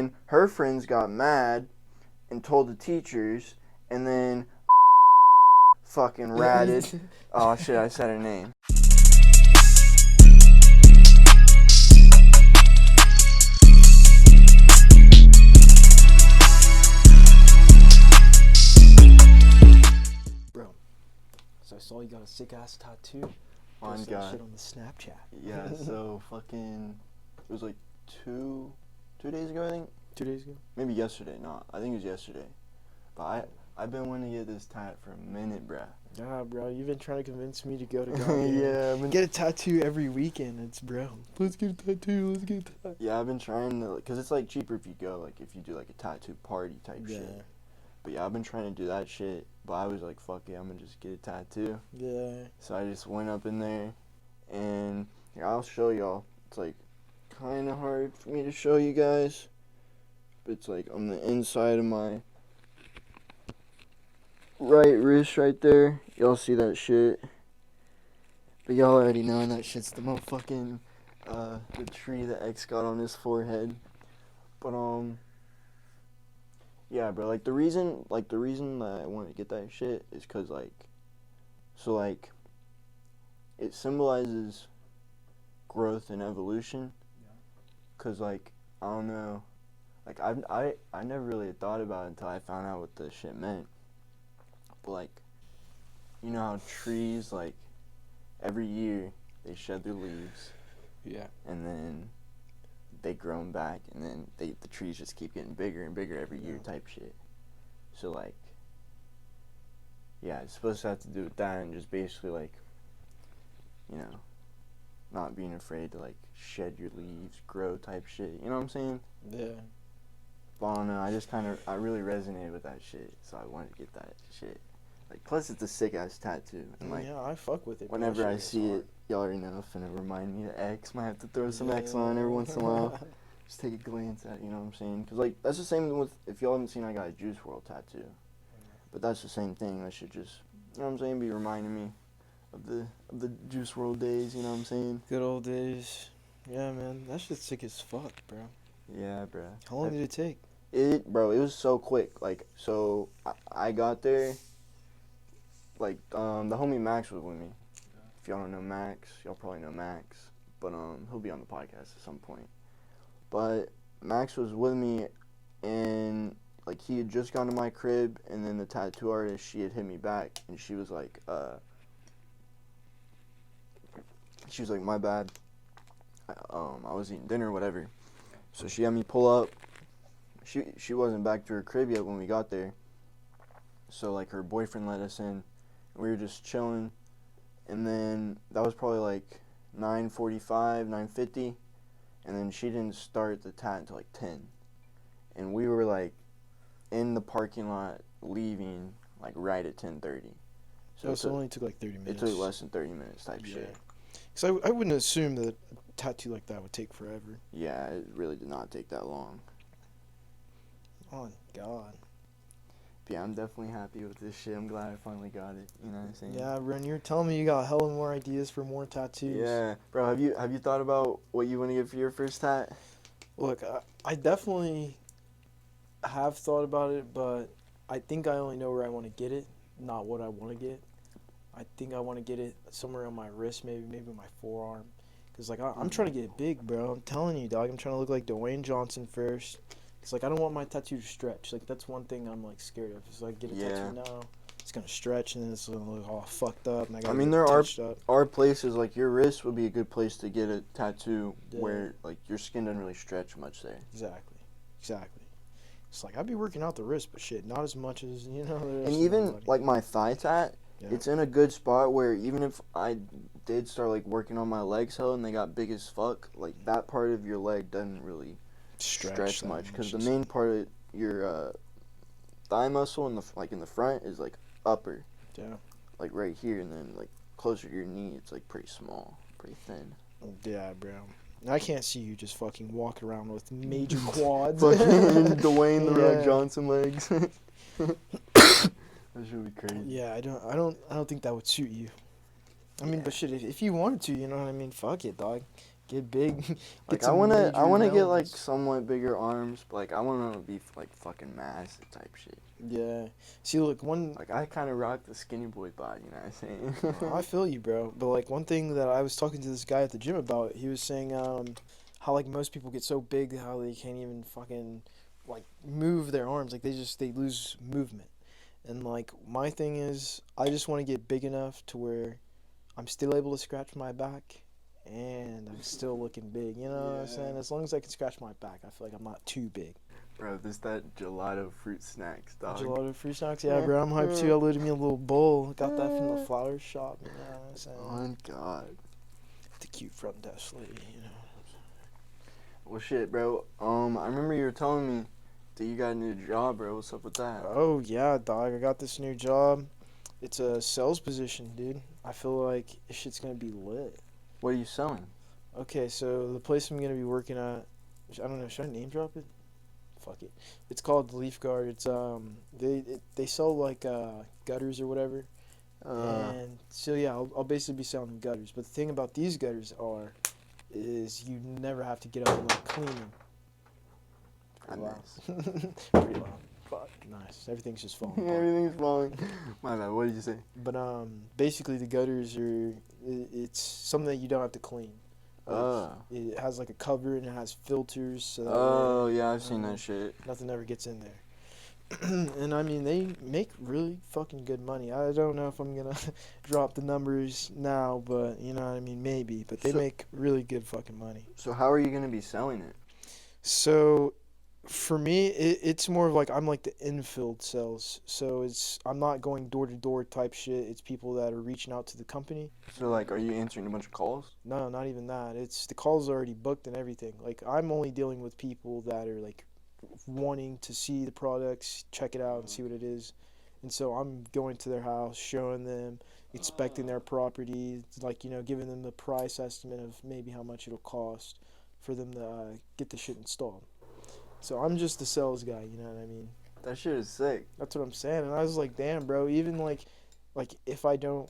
then her friends got mad and told the teachers, and then fucking ratted. Oh shit, I said her name. Bro, so I saw you got a sick ass tattoo. On that God. shit on the Snapchat. Yeah, so fucking, it was like two days ago, I think. 2 days ago? Maybe yesterday. No, I think it was yesterday. But I've been wanting to get this tat for a minute, bruh. Nah, bro, you've been trying to convince me to go to Yeah, get a tattoo every weekend. It's bro. Let's get a tattoo. Let's get a tattoo. Yeah, I've been trying to, because it's like cheaper if you go, like if you do like a tattoo party type shit. But yeah, I've been trying to do that shit. But I was like, fuck it, I'm gonna just get a tattoo. Yeah. So I just went up in there, and here, I'll show y'all. It's like kind of hard for me to show you guys. But it's like on the inside of my right wrist right there. Y'all see that shit? But y'all already know that shit's the motherfucking the tree that X got on his forehead. But yeah, bro, like the reason that I wanted to get that shit is cuz like it symbolizes growth and evolution. Cuz like I don't know, like I never really thought about it until I found out what the shit meant. But like, you know how trees, like every year they shed their leaves. Yeah. And then they grow them back, and then the trees just keep getting bigger and bigger every year type shit. So like, yeah, it's supposed to have to do with that, and just basically like, you know, not being afraid to like shed your leaves, grow type shit. You know what I'm saying? Yeah. But I don't know, I really resonated with that shit, so I wanted to get that shit. Like, plus it's a sick ass tattoo, and like, yeah, I fuck with it. whenever I see it, y'all already know, it's gonna remind me of X. Might have to throw some X on every once in a while. Just take a glance at it, you know what I'm saying? Because, like, that's the same with, if y'all haven't seen, I got a Juice WRLD tattoo. But that's the same thing. That should just, you know what I'm saying, be reminding me of the Juice WRLD days, you know what I'm saying? Good old days. Yeah, man. That shit's sick as fuck, bro. Yeah, bro. How long did it take? Bro, it was so quick. Like, so, I got there, like, the homie Max was with me. If y'all don't know Max, y'all probably know Max. But, he'll be on the podcast at some point. But Max was with me, and like he had just gone to my crib, and then the tattoo artist, she had hit me back, and she was like, my bad. I was eating dinner or whatever. So she had me pull up. She wasn't back to her crib yet when we got there. So like her boyfriend let us in, and we were just chilling, and then that was probably like 9:45, 9:50. And then she didn't start the tat until like 10. And we were like in the parking lot leaving like right at 10:30. So it only took like 30 minutes. It took less than 30 minutes type shit. Because I wouldn't assume that a tattoo like that would take forever. Yeah, it really did not take that long. Oh, God. But yeah, I'm definitely happy with this shit. I'm glad I finally got it. You know what I'm saying? Yeah, Ren, you're telling me you got hella more ideas for more tattoos. Yeah. Bro, have you thought about what you want to get for your first tat? Look, I definitely have thought about it, but I think I only know where I want to get it, not what I want to get. I think I want to get it somewhere on my wrist, maybe my forearm. Because, like, I'm trying to get it big, bro. I'm telling you, dog. I'm trying to look like Dwayne Johnson first. It's like, I don't want my tattoo to stretch. Like, that's one thing I'm, like, scared of. It's like, get a tattoo now, it's going to stretch, and then it's going to look all fucked up. And I mean, there are places, like, your wrist would be a good place to get a tattoo where, like, your skin doesn't really stretch much there. Exactly. It's like, I'd be working out the wrist, but shit, not as much as, you know. And even, like, my thigh tat, it's in a good spot where even if I did start, like, working on my legs hell and they got big as fuck, like, that part of your leg doesn't really stretch much. Because the main part of your thigh muscle in the front is, like, upper. Yeah. Like, right here, and then, like, closer to your knee, it's, like, pretty small, pretty thin. Yeah, bro. I can't see you just fucking walking around with major quads. Fucking Dwayne The Rock Johnson legs. That should be crazy. Yeah, I don't think that would suit you. I mean, but shit, if you wanted to, you know what I mean? Fuck it, dog. Get big. Like, Get some I major wanna get, like, rounds. somewhat bigger arms, but, like, I wanna be, like, fucking massive type shit. Yeah. See, look, one. Like, I kind of rock the skinny boy body, you know what I'm I saying? feel you, bro. But like one thing that I was talking to this guy at the gym about, he was saying how like most people get so big how they can't even fucking like move their arms. Like they lose movement. And like my thing is, I just want to get big enough to where I'm still able to scratch my back, and I'm still looking big. You know what I'm saying? As long as I can scratch my back, I feel like I'm not too big. Bro, this that gelato fruit snacks, dog. Gelato free snacks, yeah, bro. I'm hyped too. I loaded me a little bowl. Got that from the flower shop. You know what I'm saying? Oh, God. The cute front desk lady, you know. Well, shit, bro. I remember you were telling me that you got a new job, bro. What's up with that? Oh yeah, dog. I got this new job. It's a sales position, dude. I feel like this shit's gonna be lit. What are you selling? Okay, so the place I'm gonna be working at, I don't know. Should I name drop it? Fuck it. It's called Leaf Guard. It's they sell like gutters or whatever. And so yeah, I'll basically be selling gutters. But the thing about these gutters is you never have to get up and like clean them. Pretty loud. Nice. Pretty loud. Fuck. Nice. Everything's just falling apart. Everything's falling. My bad. What did you say? But basically the gutters are it's something that you don't have to clean. Like, it has like a cover and it has filters so that way, Yeah, I've seen that shit. nothing ever gets in there. And I mean they make really fucking good money. I don't know if I'm gonna drop the numbers now, but you know what I mean, maybe. But they make really good fucking money. So how are you gonna be selling it? So for me, it's more of like I'm like the infield sales. So I'm not going door to door type shit. It's people that are reaching out to the company. So like, are you answering a bunch of calls? No, not even that. It's the calls are already booked and everything. Like I'm only dealing with people that are like wanting to see the products, check it out, and see what it is. And so I'm going to their house, showing them, inspecting their property, like giving them the price estimate of maybe how much it'll cost for them to get the shit installed. So I'm just the sales guy, you know what I mean? That shit is sick. That's what I'm saying. And I was like, damn, bro, even like if I don't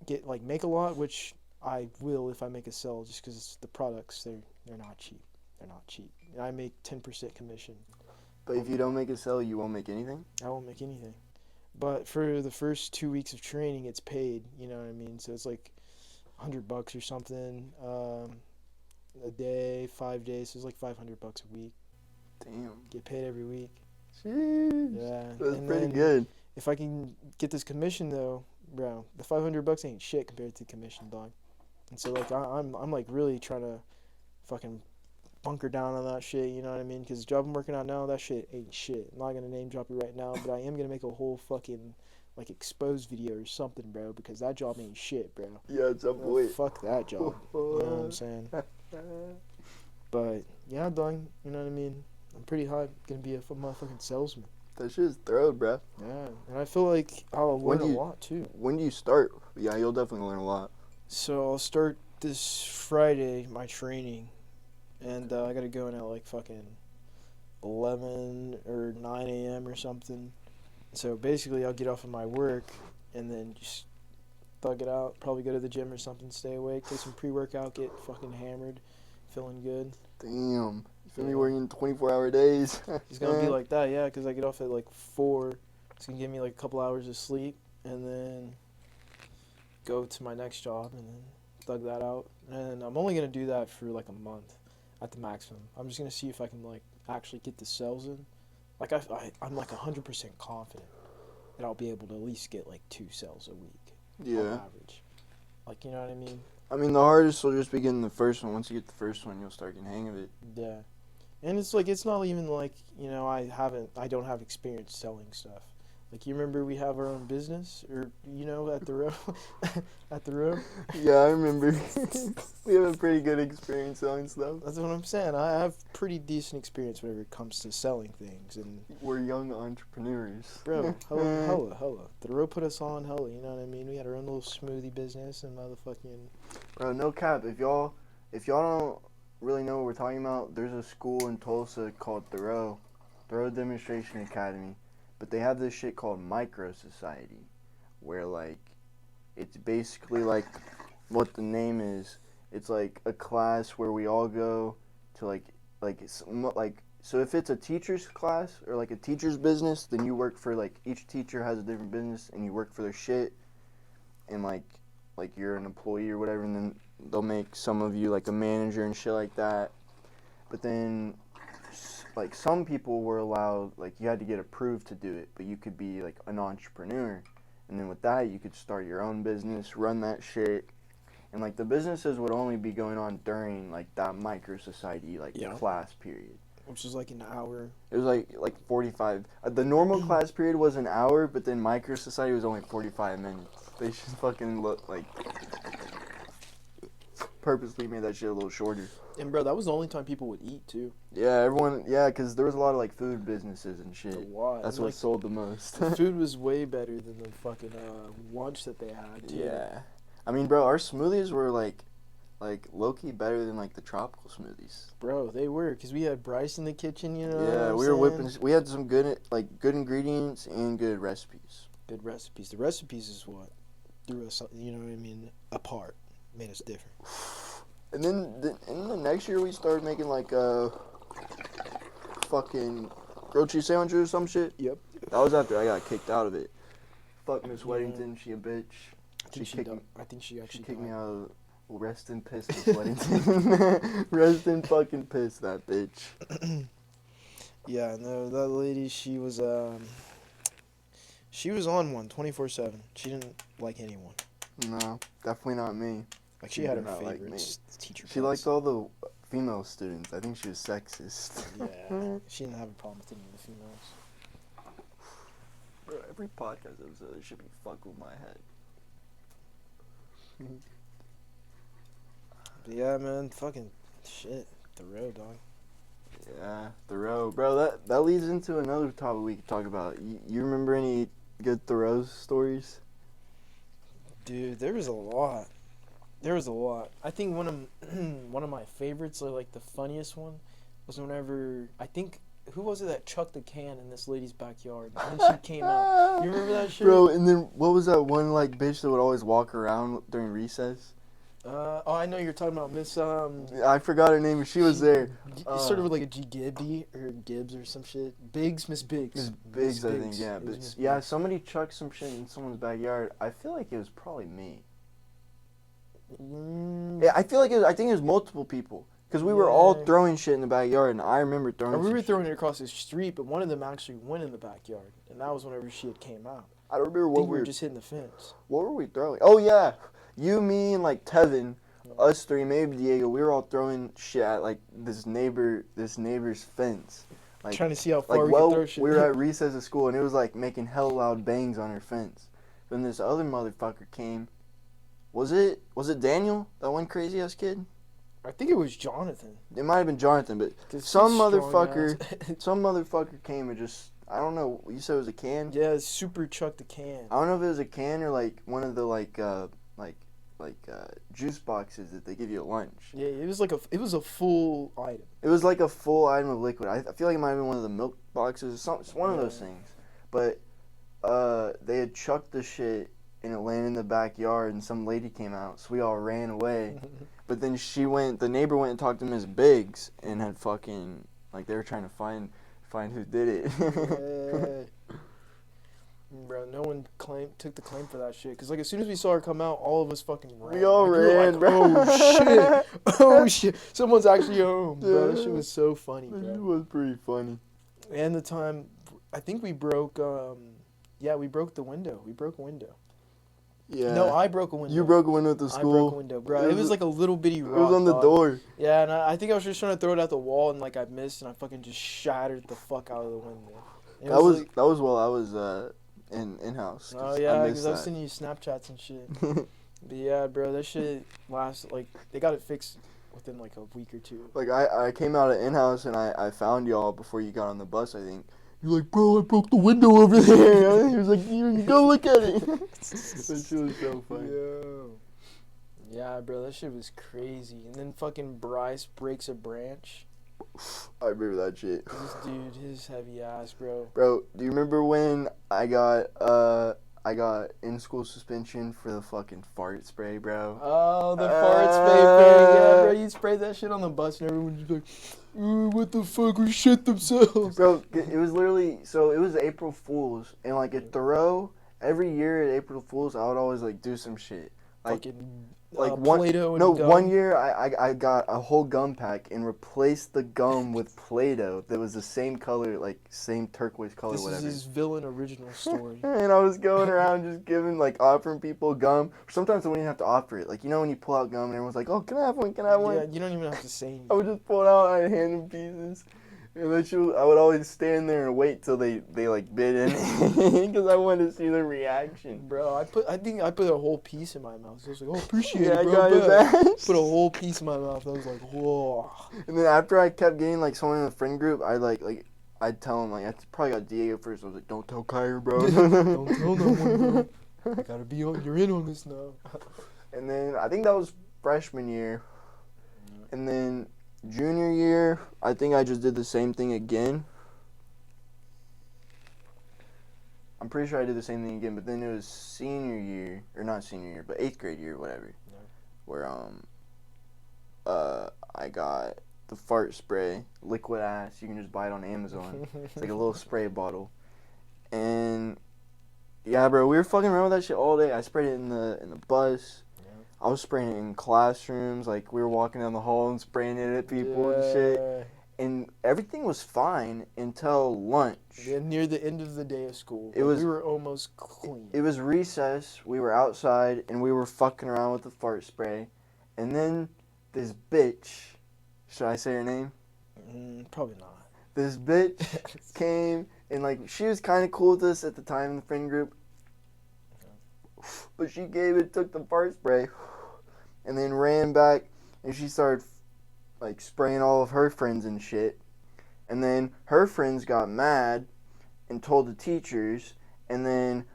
get like make a lot, which I will if I make a sell, just because the products they're not cheap. They're not cheap. And I make 10% commission. But if you don't make a sale, you won't make anything? I won't make anything. But for the first 2 weeks of training, it's paid. You know what I mean? So it's like $100 or something a day, 5 days. So it's like $500 a week. Damn. Get paid every week. Jeez. Yeah. That's And pretty then good. if I can get this commission though, bro, the $500 ain't shit compared to commission, dog. And so like I'm like really trying to fucking bunker down on that shit. You know what I mean? Because the job I'm working on now, that shit ain't shit. I'm not gonna name drop it right now, but I am gonna make a whole fucking like exposed video or something, bro. Because that job ain't shit, bro. Yeah, it's up. Wait. Fuck that job. You know what I'm saying? But yeah, dog. You know what I mean? I'm pretty hyped. Gonna be a motherfucking salesman. That shit's thrilled, bro. Yeah, and I feel like I'll learn a lot too. When do you start? Yeah, you'll definitely learn a lot. So I'll start this Friday my training, and I gotta go in at like fucking 11 or 9 a.m. or something. So basically, I'll get off of my work and then just thug it out. Probably go to the gym or something. Stay awake. Take some pre-workout. Get fucking hammered. Feeling good. Damn. You feel me working 24-hour days? It's gonna be like that, yeah, because I get off at like 4. It's gonna give me like a couple hours of sleep, and then go to my next job, and then thug that out. And I'm only gonna do that for like a month, at the maximum. I'm just gonna see if I can like actually get the sales in. Like I'm like 100% confident that I'll be able to at least get like 2 sales a week, on average. Like, you know what I mean? I mean, the hardest will just be getting the first one. Once you get the first one, you'll start getting the hang of it. Yeah. And it's like, it's not even like, I don't have experience selling stuff. Like, you remember we have our own business, or, at the row, at the row? Yeah, I remember. We have a pretty good experience selling stuff. That's what I'm saying. I have pretty decent experience whenever it comes to selling things, and we're young entrepreneurs. bro, hella. The row put us on, hella, you know what I mean? We had our own little smoothie business and motherfucking... Bro, no cap. If y'all don't really know what we're talking about, there's a school in Tulsa called Thoreau Demonstration Academy. But they have this shit called Micro Society, where, like, it's basically like what the name is. It's like a class where we all go to so if it's a teacher's class or like a teacher's business, then you work for like each teacher has a different business and you work for their shit, and like you're an employee or whatever, and then they'll make some of you like a manager and shit like that. But then like some people were allowed, like you had to get approved to do it, but you could be like an entrepreneur, and then with that you could start your own business, run that shit. And like the businesses would only be going on during like that micro society like class period, which is like an hour. It was like 45. The normal class period was an hour, but then micro society was only 45 minutes. They just fucking purposely made that shit a little shorter. And bro, that was the only time people would eat too. Yeah, because there was a lot of like food businesses and shit. That's what sold the most. The food was way better than the fucking lunch that they had too. Yeah. I mean, bro, our smoothies were like low-key better than like the tropical smoothies. Bro, they were, because we had Bryce in the kitchen, you know. Yeah, we were whipping. We had some good ingredients and good recipes. Good recipes. The recipes is what threw us, you know what I mean, apart, made us different. And then the next year we started making like fucking grilled cheese sandwiches or some shit. Yep. That was after I got kicked out of it. Fuck Miss Weddington, she a bitch. I think she actually kicked me out of. Rest in piss, Miss Weddington. Rest in fucking piss, that bitch. Yeah, no, that lady, she was on one 24/7. She didn't like anyone. No, definitely not me. Like she had her favorites. Teacher. She liked all the female students. I think she was sexist. Yeah, she didn't have a problem with any of the females. Bro, every podcast episode should be fucking with my head. Yeah, man, fucking shit. Thoreau, dog. Yeah, Thoreau. Bro, that leads into another topic we could talk about. You remember any good Thoreau stories? Dude, there was a lot. I think one of my favorites, or like the funniest one, was whenever, I think, who was it that chucked the can in this lady's backyard? And then she came out. You remember that shit? Bro, and then what was that one like bitch that would always walk around during recess? I know you're talking about Miss I forgot her name, but she was there. Sort of like a Gibbs or some shit. Miss Biggs. Miss Biggs, I think, yeah. But yeah, somebody chucked some shit in someone's backyard. I feel like it was probably me. Yeah, I think it was multiple people. Because we were all throwing shit in the backyard, and I remember throwing we were throwing it across the street, but one of them actually went in the backyard. And that was whenever shit came out. I don't remember what we were just hitting the fence. What were we throwing? Oh, yeah. You, me, and like Tevin, us three, maybe Diego, we were all throwing shit at like this neighbor's fence. Like, trying to see how far we could throw shit. We were at recess at school, and it was like making hell loud bangs on her fence. Then this other motherfucker came. Was it Daniel, that one crazy ass kid? I think it was Jonathan. It might have been Jonathan, but some motherfucker came and just, I don't know. You said it was a can? Yeah, super chucked the can. I don't know if it was a can or like one of the juice boxes that they give you at lunch. Yeah, it was a full item. It was like a full item of liquid. I feel like it might have been one of the milk boxes, one of those things. But they had chucked the shit and it landed in the backyard, and some lady came out, so we all ran away. But then the neighbor went and talked to Miss Biggs and had fucking, like, they were trying to find who did it. Yeah. Bro, no one took the claim for that shit. Because, like, as soon as we saw her come out, all of us fucking ran. We all ran, bro. Oh, shit. Oh, shit. Someone's actually home, bro. That shit was so funny, bro. It was pretty funny. And the time, I think we broke, we broke the window. We broke a window. Yeah. No, I broke a window. You broke a window at the school? I broke a window, bro. It was like a little bitty rock. It was on the door. Yeah, and I think I was just trying to throw it at the wall, and, like, I missed, and I fucking just shattered the fuck out of the window. That was while I was in-house. Oh, yeah, because I was sending you Snapchats and shit. But, yeah, bro, that shit lasted, like, they got it fixed within, like, a week or two. Like, I came out of in-house, and I found y'all before you got on the bus, I think. You're like, bro, I broke the window over there. He was like, you go look at it. That shit was so funny. Yo. Yeah, bro, that shit was crazy. And then fucking Bryce breaks a branch. I remember that shit. This dude, his heavy ass, bro. Bro, do you remember when I I got in-school suspension for the fucking fart spray, bro. Oh, the fart spray, yeah, bro. You spray that shit on the bus and everyone's just like, "Ooh, what the fuck, we shit themselves." Bro, it was literally, so it was April Fool's, and like at Thoreau, every year at April Fool's, I would always like do some shit. Like, Fucking Play-Doh and gum. one year I got a whole gum pack and replaced the gum with Play-Doh that was the same color, like same turquoise color, This whatever. is his villain original story. And I was going around just giving, like, offering people gum. Sometimes I wouldn't even have to offer it. Like, you know when you pull out gum and everyone's like, oh, can I have one, can I have one? Yeah, you don't even have to say anything. I would just pull it out and I'd hand them pieces. And then I would always stand there and wait till they like, bit in it. Because I wanted to see their reaction. Bro, I think I put a whole piece in my mouth. So I was like, oh, appreciate Yeah, it, I bro. got his ass. Put a whole piece in my mouth. I was like, whoa. And then after I kept getting, like, someone in the friend group, I'd tell them, like, I probably got Diego first. I was like, don't tell Kyrie, bro. Don't tell no one, bro. I gotta be on. You're in on this now. And then I think that was freshman year. And then junior year, I think I just did the same thing again. I'm pretty sure I did the same thing again, but then it was senior year, or not senior year, but 8th grade year, whatever. Yeah. Where I got the fart spray, liquid ass. You can just buy it on Amazon. It's like a little spray bottle. And yeah, bro, we were fucking around with that shit all day. I sprayed it in the bus. Yeah. I was spraying it in classrooms. Like, we were walking down the hall and spraying it at people and shit. And everything was fine until lunch. Yeah, near the end of the day of school. We were almost clean. It was recess. We were outside and we were fucking around with the fart spray. And then this bitch, should I say her name? Probably not. This bitch came and, like, she was kind of cool with us at the time in the friend group. But she took the fart spray and then ran back and she started, like, spraying all of her friends and shit. And then her friends got mad and told the teachers, and then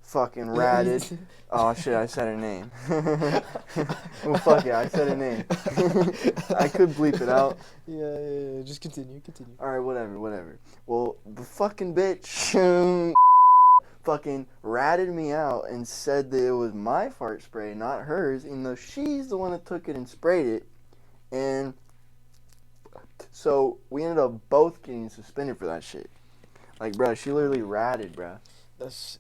fucking ratted. Oh shit, I said her name. Well, fuck it, I said her name. I could bleep it out. Yeah. Just continue. Alright, whatever. Well, the fucking bitch fucking ratted me out and said that it was my fart spray, not hers, even though she's the one that took it and sprayed it. And so we ended up both getting suspended for that shit. Like, bro, she literally ratted, bro. That's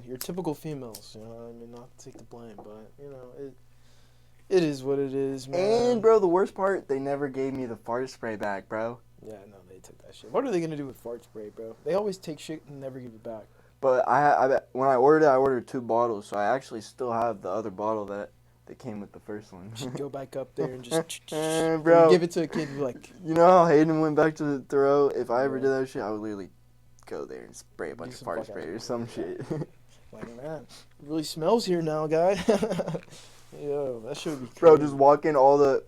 your typical females, you know. I mean, not to take the blame, but, you know, it is what it is, man. And, bro, the worst part, they never gave me the fart spray back, bro. Yeah, no, they took that shit. What are they gonna do with fart spray, bro? They always take shit and never give it back. But when I ordered 2 bottles, so I actually still have the other bottle that came with the first one. You should go back up there and just bro, give it to a kid and be like, you know how Hayden went back to the Thoreau? If I ever did that shit, I would literally go there and spray a bunch of fart spray or some shit. Like, man, it really smells here now, guy. Yo, that should be crazy. Bro, just walk in all the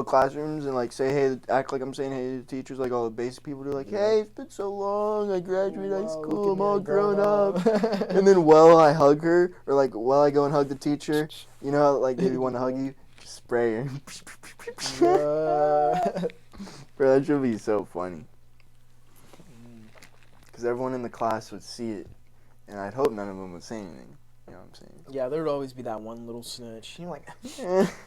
classrooms and, like, say hey, act like I'm saying hey to the teachers, like all the basic people do, like, hey, it's been so long, I graduated high school, I'm all grown up. And then I hug her, or like I go and hug the teacher, you know how, like, they want to hug you, just spray her. Bro, that should be so funny. Because everyone in the class would see it, and I'd hope none of them would say anything. You know what I'm saying? Yeah, there would always be that one little snitch. You're like,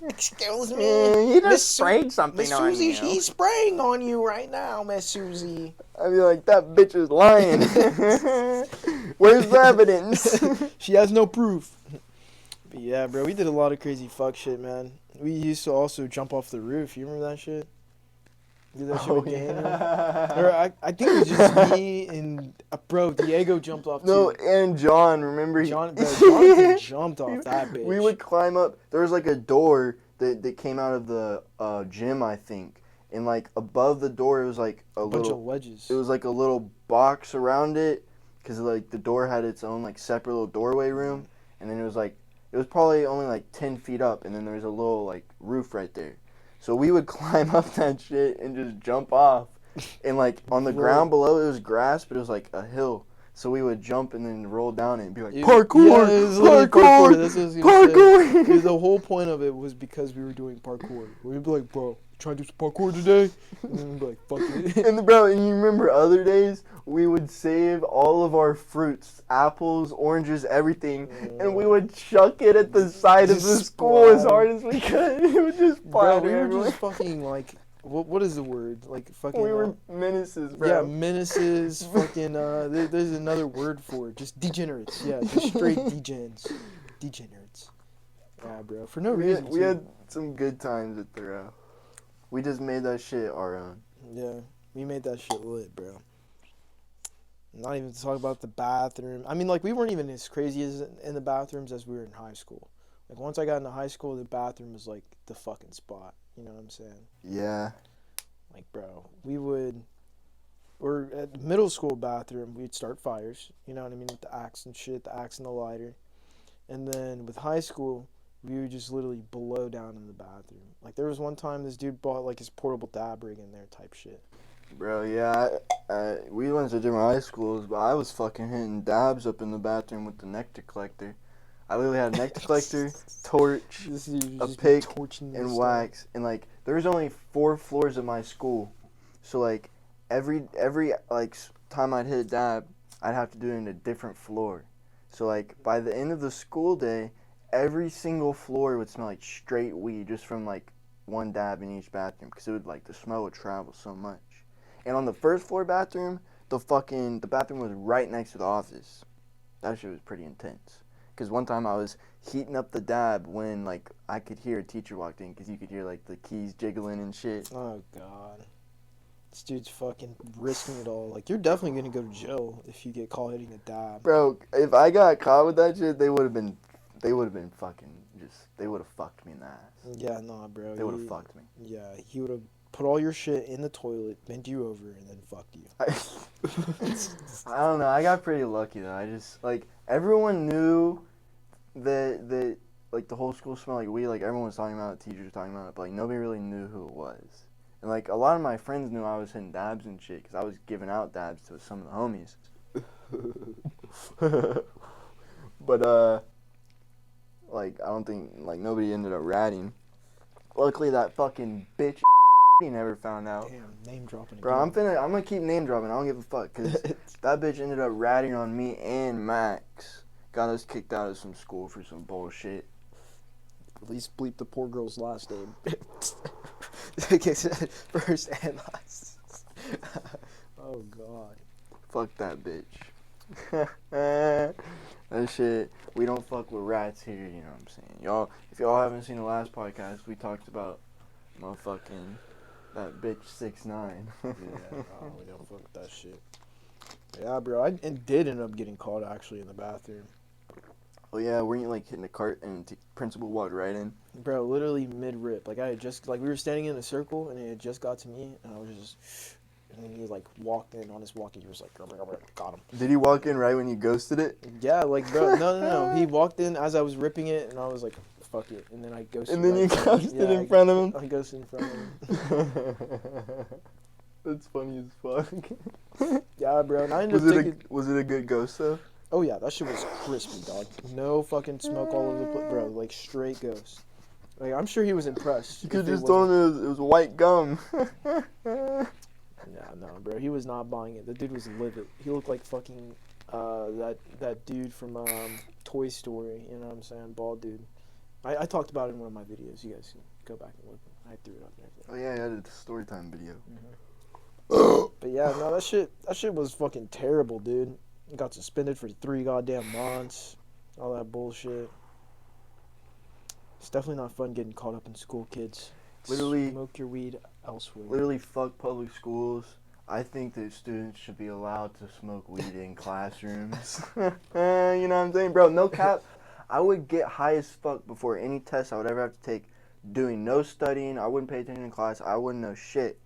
excuse me, he just sprayed something Miss on Susie, you. She's spraying on you right now, Miss Susie. I'd be like, that bitch is lying. Where's the evidence? She has no proof. But yeah, bro, we did a lot of crazy fuck shit, man. We used to also jump off the roof. You remember that shit? Did that shit with Daniel? Yeah. Or I think it was just me and bro, Diego jumped off too. No, and John, remember? Jonathan jumped off that bitch. We would climb up. There was like a door that came out of the gym, I think. And like above the door, it was like a bunch little of ledges. It was like a little box around it, because like the door had its own like separate little doorway room. And then it was probably only like 10 feet up, and then there was a little like roof right there. So we would climb up that shit and just jump off. And, like, on the ground below, it was grass, but it was, like, a hill. So we would jump and then roll down it and be like, parkour! Yeah, it was parkour! That's what I was parkour! Say. Dude, the whole point of it was because we were doing parkour. We'd be like, bro, trying to do some parkour today? And then we'd be like, fuck it. And, bro, and you remember other days we would save all of our fruits, apples, oranges, everything, and we would chuck it at the side of the school as hard as we could. It would just Bro, splatter we were everywhere. just fucking like, what is the word? Like fucking. We were menaces, bro. Yeah, menaces. Fucking. There's another word for it. Just degenerates. Yeah, just straight degenerates. Yeah, bro. For no reason. We had some good times at Thoreau. We just made that shit our own. Yeah, we made that shit lit, bro. Not even to talk about the bathroom. I mean, like, we weren't even as crazy as in the bathrooms as we were in high school. Like, once I got into high school, the bathroom was, like, the fucking spot. You know what I'm saying? Yeah. Like, bro, or at the middle school bathroom, we'd start fires. You know what I mean? With the axe and shit, the axe and the lighter. And then with high school, we would just literally blow down in the bathroom. Like, there was one time this dude bought, like, his portable dab rig in there type shit. Bro, yeah, we went to different high schools, but I was fucking hitting dabs up in the bathroom with the nectar collector. I literally had a nectar collector, torch, a pick, and wax. And, like, there was only 4 floors of my school. So, like, every like, time I'd hit a dab, I'd have to do it in a different floor. So, like, by the end of the school day, every single floor would smell like straight weed just from, like, one dab in each bathroom. Because it would, like, the smell would travel so much. And on the first floor bathroom, the bathroom was right next to the office. That shit was pretty intense. Because one time I was heating up the dab when, like, I could hear a teacher walked in. Because you could hear, like, the keys jiggling and shit. Oh, God. This dude's fucking risking it all. Like, you're definitely going to go to jail if you get caught hitting a dab. Bro, if I got caught with that shit, they would have been fucking they would have fucked me in the ass. Yeah, nah, bro. They would have fucked me. Yeah, he would have put all your shit in the toilet, bent you over, and then fucked you. I don't know. I got pretty lucky, though. I just, like, everyone knew that like, the whole school smelled like weed. Like, everyone was talking about it, teachers were talking about it, but, like, nobody really knew who it was. And, like, a lot of my friends knew I was hitting dabs and shit, because I was giving out dabs to some of the homies. But, like, I don't think, like, nobody ended up ratting. Luckily, that fucking bitch he never found out. Damn, name dropping. Bro, I'm gonna keep name dropping. I don't give a fuck, cause that bitch ended up ratting on me and Max. Got us kicked out of some school for some bullshit. At least bleep the poor girl's last name. First and last. Oh, God. Fuck that bitch. That shit. We don't fuck with rats here. You know what I'm saying? Y'all, if y'all haven't seen the last podcast, we talked about motherfucking that bitch 6ix9ine. Yeah, we don't fuck with that shit. Yeah, bro, I did end up getting caught actually in the bathroom. Oh yeah, weren't you like hitting a cart and principal walked right in? Bro, literally mid-rip. Like, I had just, like, we were standing in a circle and it had just got to me and I was just, and then he like walked in on his walkie. He was like, got him. Did he walk in right when you ghosted it? Yeah, like, bro, no. He walked in as I was ripping it and I was like, fuck it. And then I ghosted. And then you ghosted in front of him? I ghosted in front of him. That's funny as fuck. Yeah, bro. And I ended up taking... Was it a good ghost though? Oh yeah, that shit was crispy, dog. No fucking smoke all over the place, bro. Like, straight ghost. Like, I'm sure he was impressed. You could just told him it was white gum. Yeah, no, bro. He was not buying it. The dude was livid. He looked like fucking that dude from Toy Story. You know what I'm saying? Bald dude. I talked about it in one of my videos. You guys can go back and look. I threw it up there. Oh yeah, I did the story time video. Mm-hmm. But yeah, no, that shit was fucking terrible, dude. Got suspended for 3 goddamn months. All that bullshit. It's definitely not fun getting caught up in school, kids. Literally, smoke your weed elsewhere. Literally, fuck public schools. I think that students should be allowed to smoke weed in classrooms. You know what I'm saying, bro? No cap. I would get high as fuck before any test I would ever have to take, doing no studying. I wouldn't pay attention in class. I wouldn't know shit.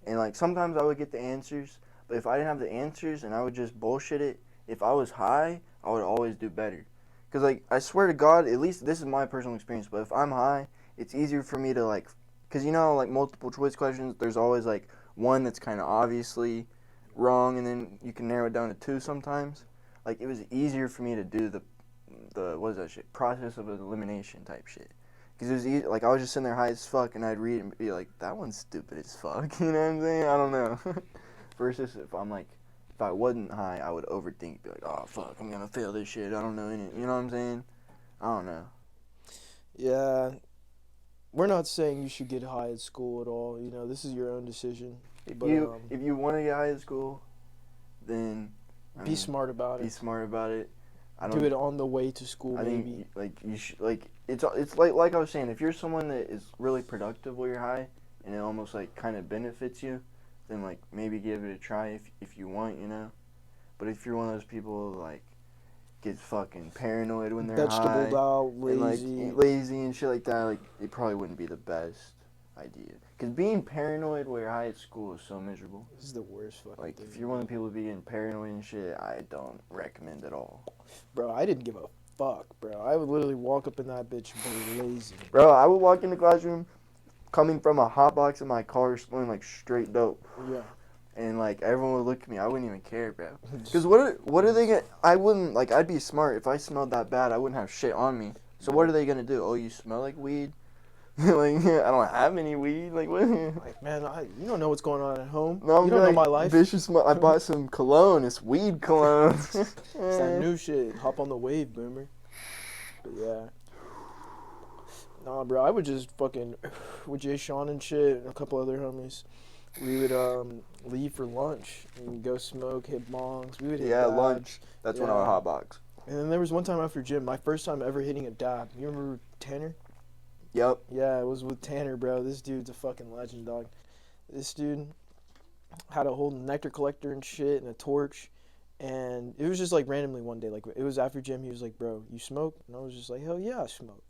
And, like, sometimes I would get the answers, but if I didn't have the answers and I would just bullshit it, if I was high, I would always do better. Because, like, I swear to God, at least this is my personal experience, but if I'm high, it's easier for me to, like, because, you know, like, multiple choice questions, there's always, like, one that's kind of obviously wrong, and then you can narrow it down to 2 sometimes. Like, it was easier for me to do the what is that shit? Process of elimination type shit. Because it was easy, like, I was just sitting there high as fuck, and I'd read it and be like, that one's stupid as fuck. You know what I'm saying? I don't know. Versus if I'm, like, if I wasn't high, I would overthink, be like, oh fuck, I'm gonna fail this shit. I don't know any. You know what I'm saying? I don't know. Yeah, we're not saying you should get high at school at all. You know, this is your own decision. If But you want to get high at school, then be smart about be it. smart about it. Do it on the way to school, I maybe. think like you should it's like I was saying, if you're someone that is really productive while you're high and it almost like kind of benefits you, then like maybe give it a try if you want, you know. But if you're one of those people who, like, gets fucking paranoid when they're high, Vegetable out, and like lazy. lazy and shit like that, like it probably wouldn't be the best idea. Cause being paranoid while you're high at school is so miserable. This is the worst fucking Like thing. if you're one of the people who be getting paranoid and shit, I don't recommend at all. Bro, I didn't give a fuck, bro. I would literally walk up in that bitch lazy. Bro, I would walk in the classroom coming from a hot box in my car smelling like straight dope. Yeah. And like everyone would look at me, I wouldn't even care, bro. Cause what are they gonna? I wouldn't like. I'd be smart if I smelled that bad. I wouldn't have shit on me. So what are they gonna do? Oh, you smell like weed? Like I don't have any weed. Like what? Like, man, you don't know what's going on at home. No, You don't know my life. Vicious. I bought some cologne. It's weed cologne. It's that new shit. Hop on the wave, boomer. But yeah. Nah, bro, I would just fucking, with Jay Sean and shit, and a couple other homies, we would leave for lunch and go smoke, hit bongs. We would hit dabs. Lunch. That's when I would hotbox. And then there was one time after gym, my first time ever hitting a dab. You remember Tanner? Yep. Yeah, it was with Tanner, bro. This dude's a fucking legend, dog. This dude had a whole nectar collector and shit and a torch. And it was just like randomly one day. Like, it was after gym. He was like, bro, you smoke? And I was just like, hell yeah, I smoke.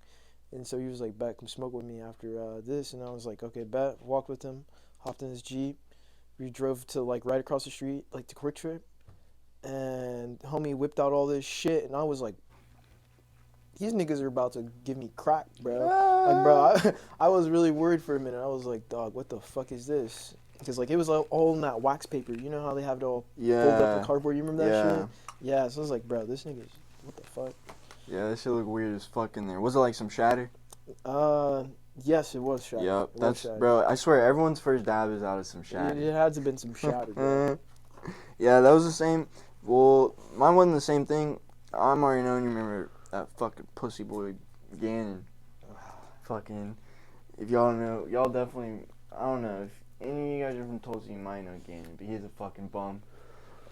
And so he was like, bet, come smoke with me after this. And I was like, okay, bet. Walked with him. Hopped in his Jeep. We drove to like right across the street, like to Quick Trip. And homie whipped out all this shit. And I was like, these niggas are about to give me crack, bro. Like, bro, I was really worried for a minute. I was like, dog, what the fuck is this? Because, like, it was all in that wax paper. You know how they have it all folded up in cardboard? You remember that shit? Yeah, so I was like, bro, this nigga's, what the fuck? Yeah, that shit looked weird as fuck in there. Was it like some shatter? Yes, it was shatter. Yep, that's, bro, I swear, everyone's first dab is out of some shatter. It had to have been some shatter, bro. Yeah, that was the same. Well, mine wasn't the same thing. I'm already knowing you remember that fucking pussy boy Gannon. Fucking, if y'all know, y'all definitely, I don't know, if any of you guys are from Tulsa, you might know Gannon, but he's a fucking bum.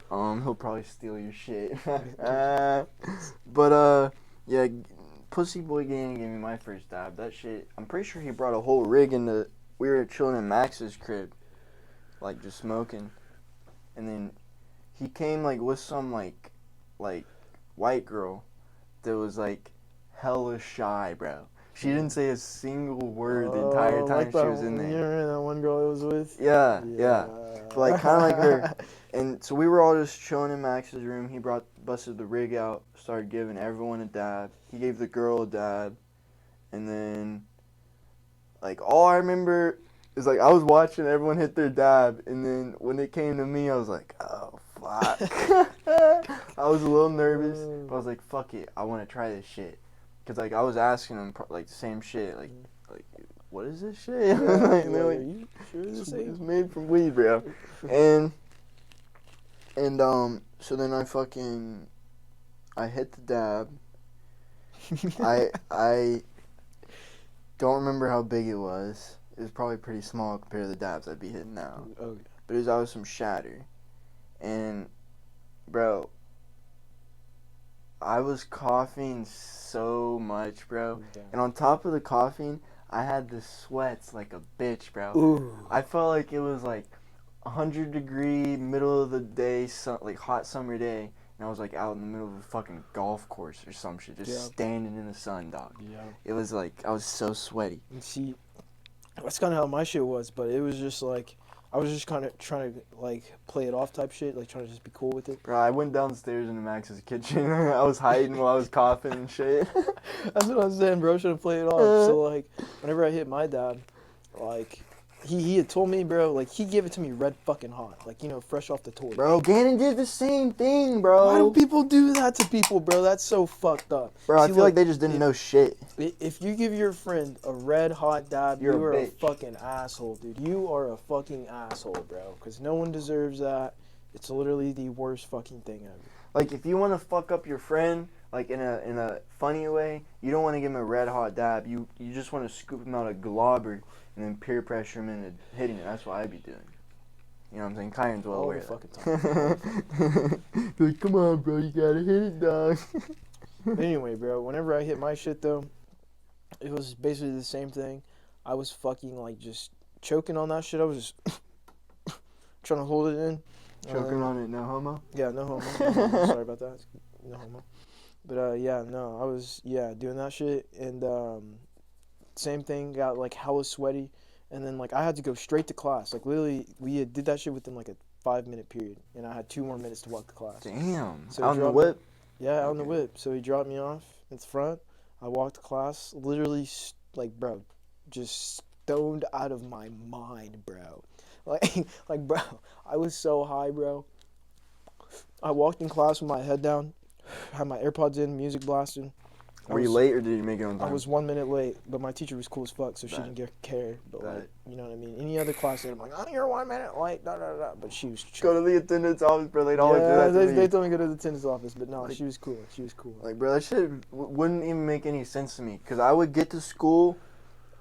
He'll probably steal your shit. But, yeah, pussy boy Gannon gave me my first dab. That shit, I'm pretty sure he brought a whole rig into, we were chilling in Max's crib, like, just smoking. And then he came, like, with some, like, white girl that was, like, hella shy, bro. She didn't say a single word the entire time she was in there. You remember that one girl I was with? Yeah. But, like, kind of like her. And so we were all just chilling in Max's room. He busted the rig out, started giving everyone a dab. He gave the girl a dab. And then, like, all I remember is, like, I was watching everyone hit their dab. And then when it came to me, I was like, oh, fuck. I was a little nervous. But I was like, fuck it. I want to try this shit. Because, like, I was asking them, like, the same shit. Like what is this shit? Yeah, like, like, they're like, you sure this ain't? it's made from weed, bro. And so then I hit the dab. I don't remember how big it was. It was probably pretty small compared to the dabs I'd be hitting now. Okay. But it was out of some shatter. And, bro, I was coughing so much, bro. Damn. And on top of the coughing, I had the sweats like a bitch, bro. Ooh. I felt like it was like 100-degree, middle of the day, like hot summer day. And I was like out in the middle of a fucking golf course or some shit, just standing in the sun, dog. Yeah. It was like, I was so sweaty. And see, that's kind of how my shit was, but it was just like, I was just kind of trying to, like, play it off type shit, like, trying to just be cool with it. Bro, I went downstairs into Max's kitchen. I was hiding while I was coughing and shit. That's what I was saying, bro. Should have played it off. So, like, whenever I hit my dad, like, he had told me, bro, like, he gave it to me red fucking hot. Like, you know, fresh off the torch. Bro, Gannon did the same thing, bro. Why do people do that to people, bro? That's so fucked up. Bro, I feel like they just didn't know shit. If you give your friend a red hot dab, you are a fucking asshole, dude. You are a fucking asshole, bro. Because no one deserves that. It's literally the worst fucking thing ever. Like, if you want to fuck up your friend, like, in a funny way, you don't want to give him a red hot dab. You just want to scoop him out a globber and then peer pressure him into hitting it. That's what I'd be doing. You know what I'm saying? Kyron's well All aware the of fucking that. Like, come on, bro, you gotta hit it, dog. But anyway, bro, whenever I hit my shit, though, it was basically the same thing. I was fucking, like, just choking on that shit. I was just trying to hold it in. Choking on it, no homo? Yeah, no homo. No homo. Sorry about that. No homo. But, yeah, no, I was, doing that shit. And, same thing, got, like, hella sweaty. And then, like, I had to go straight to class. Like, literally, did that shit within, like, a 5-minute period. And I had 2 more minutes to walk to class. Damn. So Out in the whip? Yeah, out in the whip. So he dropped me off in front. I walked to class, literally, like, bro, just stoned out of my mind, bro. Like, bro, I was so high, bro. I walked in class with my head down, had my AirPods in, music blasting. Were you late or did you make it on time? I was 1 minute late, but my teacher was cool as fuck, so she Bet. didn't care. But, Bet. like, you know what I mean? Any other class, I'm like, oh, you're 1 minute late, da. But she was chill. Go to the attendance office, bro. They'd always do that to me. They told me to go to the attendance office, but no, Like, she was cool. She was cool. Like, bro, that shit wouldn't even make any sense to me. Because I would get to school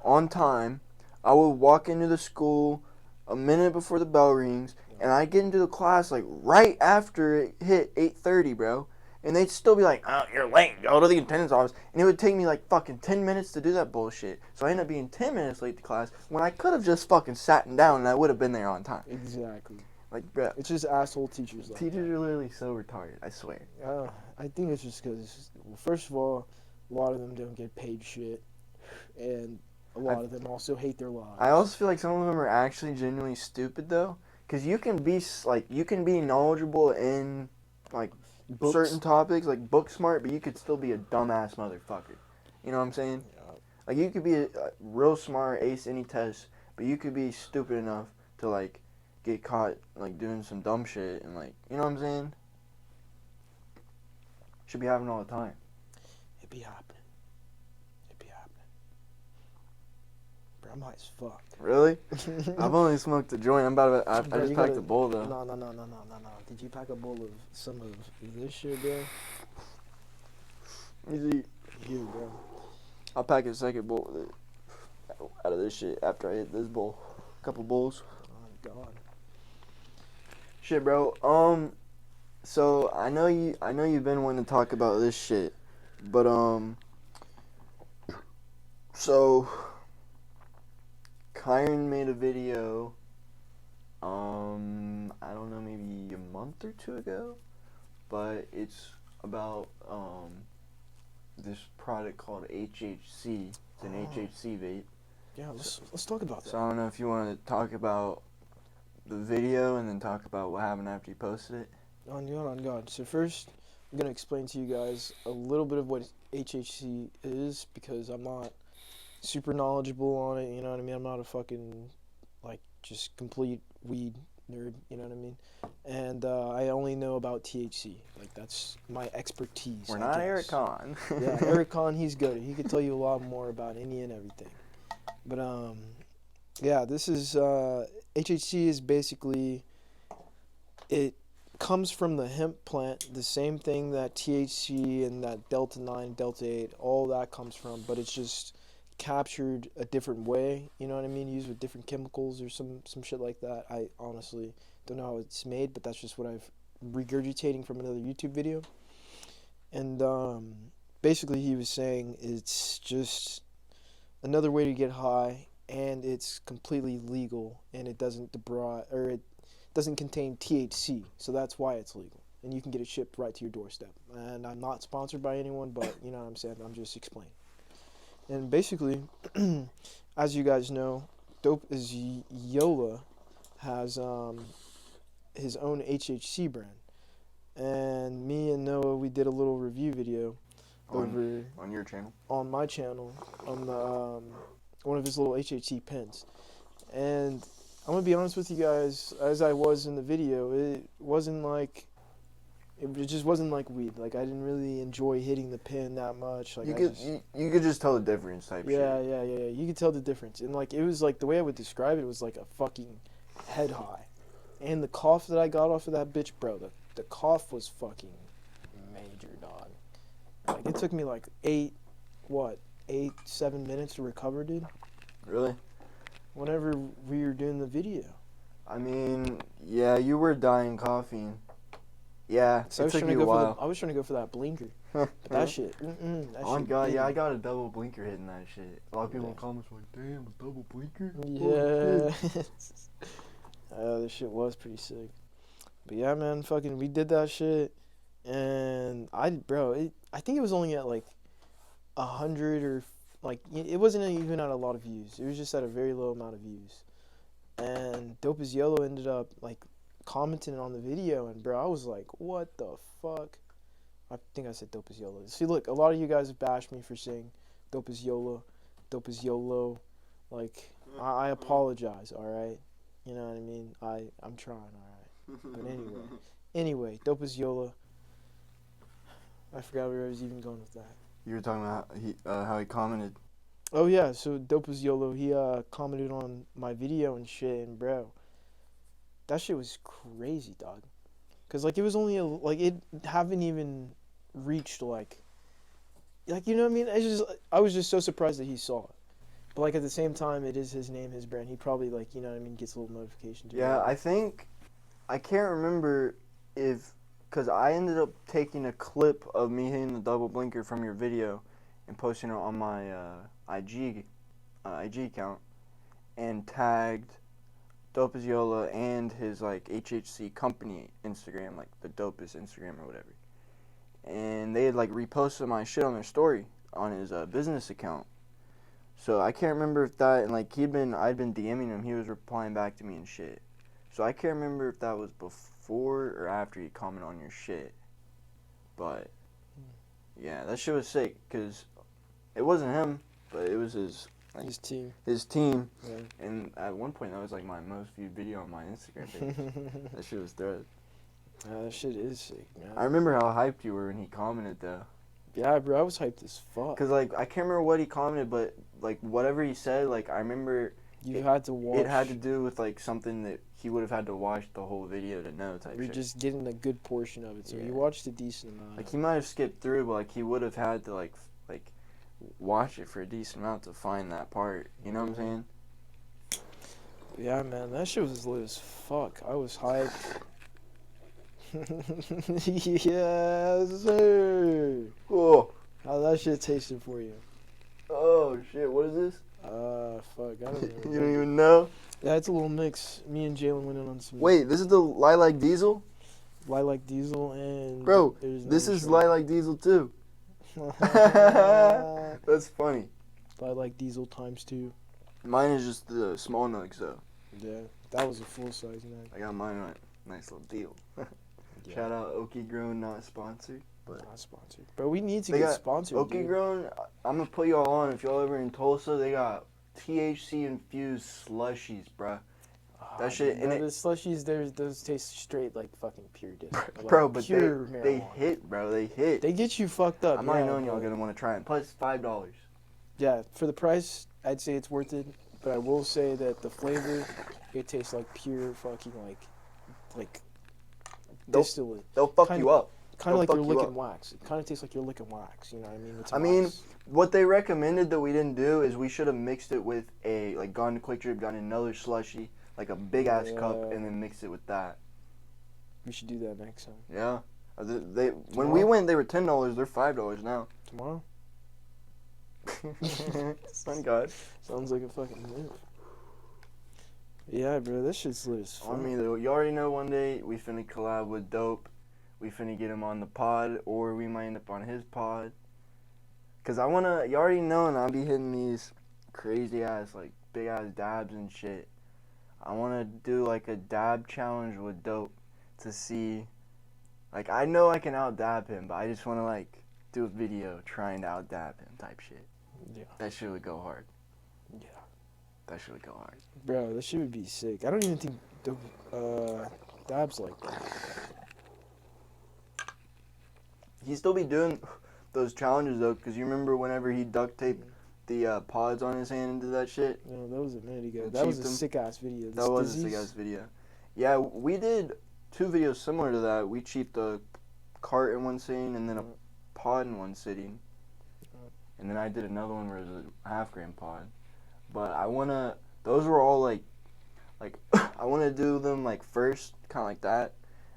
on time. I would walk into the school a minute before the bell rings. And I'd get into the class, like, right after it hit 8:30, bro. And they'd still be like, oh, you're late. Go to the attendance office. And it would take me, like, fucking 10 minutes to do that bullshit. So I ended up being 10 minutes late to class when I could have just fucking sat down and I would have been there on time. Exactly. Like, bro. It's just asshole teachers. Like Teachers are literally so retarded, I swear. I think it's just because, well, first of all, a lot of them don't get paid shit, and a lot of them also hate their lives. I also feel like some of them are actually genuinely stupid, though. Because you can be knowledgeable in, like, Books. certain topics, like book smart, but you could still be a dumbass motherfucker. You know what I'm saying? Yeah. Like, you could be a real smart, ace any test, but you could be stupid enough to, like, get caught, like, doing some dumb shit and, like, you know what I'm saying? Should be happening all the time. It be happening. Bro, I'm high as fuck. Really? I've only smoked a joint. I Bro, just you packed gotta- a bowl, though. No. Did you pack a bowl of some of this shit, bro? Easy. Here, bro. I'll pack a second bowl with it out of this shit after I hit this bowl. Couple bowls. Oh, God. Shit, bro. So I know you've been wanting to talk about this shit, but so Kyron made a video. I don't know, maybe a month or two ago, but it's about this product called HHC. It's an HHC vape. Yeah, let's talk about that. So I don't know if you want to talk about the video and then talk about what happened after you posted it. On God. So first, I'm gonna explain to you guys a little bit of what HHC is because I'm not super knowledgeable on it. You know what I mean? I'm not a fucking like just complete weed nerd. You know what I mean? And I only know about THC. Like that's my expertise. We're I not guess. Eric Kahn. Yeah, Eric Kahn, he's good. He could tell you a lot more about any and everything. But yeah, this is HHC is basically it comes from the hemp plant, the same thing that THC and that Delta 9, Delta 8, all that comes from, but it's just captured a different way, you know what I mean? Used with different chemicals or some shit like that. I honestly don't know how it's made, but that's just what I've regurgitating from another YouTube video. And basically he was saying it's just another way to get high, and it's completely legal, and it doesn't doesn't contain THC, so that's why it's legal, and you can get it shipped right to your doorstep. And I'm not sponsored by anyone, but you know what I'm saying, I'm just explaining. And basically, as you guys know, Dope is Yola has his own HHC brand, and me and Noah, we did a little review video on your channel, on my channel, on the one of his little HHC pens. And I'm gonna be honest with you guys, as I was in the video, it just wasn't like weed. Like I didn't really enjoy hitting the pen that much. Like you could just tell the difference type shit. Yeah. You could tell the difference. And like it was like the way I would describe it was like a fucking head high. And the cough that I got off of that bitch, bro, the cough was fucking major, dog. Like, it took me like 7 minutes to recover, dude. Really? Whenever we were doing the video. I mean, yeah, you were dying coughing. Yeah, So it took you a while. I was trying to go for that blinker. But that shit, Oh my god, yeah, I got a double blinker hitting that shit. A lot of people in the comments were like, damn, a double blinker? Yeah. This shit was pretty sick. But yeah, man, fucking, we did that shit. And I think it was only at like 100 or like, it wasn't even at a lot of views. It was just at a very low amount of views. And Dope as Yolo ended up like commenting on the video, and bro, I was like, what the fuck? I think I said Dope as Yolo. See, look, a lot of you guys have bashed me for saying Dope as Yolo, Dope as Yolo. Like, I apologize, alright? You know what I mean? I'm trying, alright? But anyway, Dope as Yolo. I forgot where I was even going with that. You were talking about how he commented. Oh yeah, so Dope as Yolo, he commented on my video and shit, and bro, that shit was crazy, dog. Cause like it was only it haven't even reached like you know what I mean? I was just so surprised that he saw it. But like at the same time, it is his name, his brand. He probably like, you know what I mean, gets a little notification too. Yeah, I can't remember cause I ended up taking a clip of me hitting the double blinker from your video and posting it on my IG account and tagged Dope as Yola and his like HHC company Instagram, like the dopest Instagram or whatever. And they had like reposted my shit on their story on his business account. So I can't remember if that, and like I'd been DMing him, he was replying back to me and shit. So I can't remember if that was before or after he commented on your shit. But yeah, that shit was sick because it wasn't him, but it was his team. His team. Yeah. And at one point that was like my most viewed video on my Instagram page. That shit was thread. That shit is sick, man. I remember how hyped you were when he commented though. Yeah, bro, I was hyped as fuck. Cause like I can't remember what he commented, but like whatever he said, like I remember had to watch. It had to do with like something that he would have had to watch the whole video to know type You're shit. just getting a good portion of it, so Yeah. you watched a decent amount. Like he might have skipped through, but like he would have had to like watch it for a decent amount to find that part. You know what I'm saying? Yeah, man, that shit was lit as fuck. I was hyped. Yes, sir. Oh. How that shit tasted for you? Oh shit! What is this? Fuck, I don't know. You don't even know? Yeah, it's a little mix. Me and Jalen went in on some. Wait, this is the Lilac Diesel? Lilac Diesel and. Bro, this is Lilac Diesel too. That's funny. Lilac Diesel ×2. Mine is just the small nugs though. Yeah, that was a full size nug. I got mine on a nice little deal. Yeah. Shout out Okie Grown, not sponsored. But not sponsored. But we need to they get got sponsored. Okie Dude. Grown, I'm gonna put y'all on. If y'all ever in Tulsa, they got THC infused slushies, bruh. That shit in the it. The slushies, those taste straight like fucking pure disc. Like Bro, but pure they marijuana. hit, bro. They hit. They get you fucked up. I'm already knowing y'all gonna want to try it. Plus $5. Yeah, for the price, I'd say it's worth it. But I will say that the flavor, it tastes like pure fucking like distillate. They'll fuck you up. Kind of like fuck you're you licking up. wax. It kind of tastes like you're licking wax. You know what I mean? It's I mean, wax. what they recommended that we didn't do is we should have mixed it with gone to Quick Trip, gotten another slushy, like a big ass cup, and then mixed it with that. We should do that next time. Yeah. When we went, they were $10. They're $5 now. Tomorrow? Thank God. Sounds like a fucking move. Yeah, bro, this shit's lit as fuck. On me though, you already know one day we finna collab with Dope. We finna get him on the pod, or we might end up on his pod. Cause you already know, and I'll be hitting these crazy ass, like big ass dabs and shit. I wanna do like a dab challenge with Dope to see, like I know I can out dab him, but I just wanna like do a video trying to out dab him type shit. Yeah. That shit would go hard. Yeah. That shit would go hard. Bro, that shit would be sick. I don't even think dabs like that. He still be doing those challenges though, cause you remember whenever he duct taped the pods on his hand into that shit. No, that was a minute ago. And That was a cheaped 'em. sick ass video. That was a sick ass video. Yeah, we did 2 videos similar to that. We cheaped a cart in one sitting and then a pod in one sitting. And then I did another one where it was a half-gram pod. But I wanna, those were all like I wanna do them like first, kind of like that.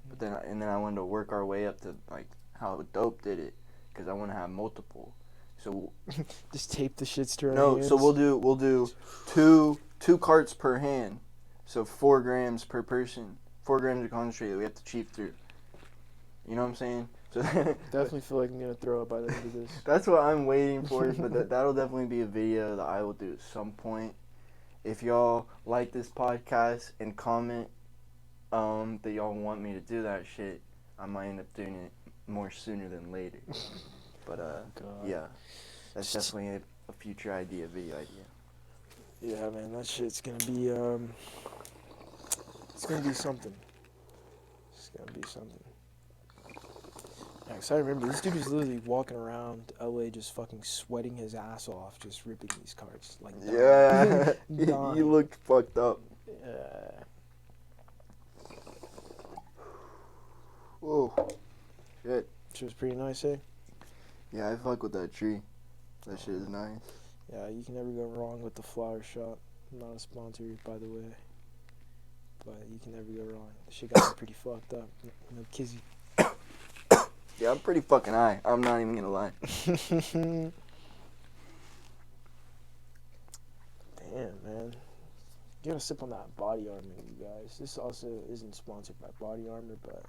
But then I wanted to work our way up to like how Dope did it, because I want to have multiple. So Just tape the shits to our hands. so we'll do two carts per hand, so 4 grams per person, 4 grams of concentrate that we have to cheap through. You know what I'm saying? So Definitely feel like I'm gonna throw up by the end of this. that's what I'm waiting for. But that'll definitely be a video that I will do at some point. If y'all like this podcast and comment that y'all want me to do that shit, I might end up doing it more sooner than later. But yeah, that's definitely a future idea, video idea. Yeah, man, that shit's gonna be it's gonna be something. It's gonna be something. Yeah, 'cause I remember this dude was literally walking around LA just fucking sweating his ass off, just ripping these carts. Like, Yeah, dying. he looked fucked up. Yeah. Whoa, shit. Which was pretty nice, eh? Yeah, I fuck with that tree. That shit is nice. Yeah, you can never go wrong with the flower shop. Not a sponsor, by the way. But you can never go wrong. The shit got me pretty fucked up. No kizzy. Yeah, I'm pretty fucking high. I'm not even gonna lie. Damn, man. You gotta sip on that body armor, you guys. This also isn't sponsored by Body Armor, but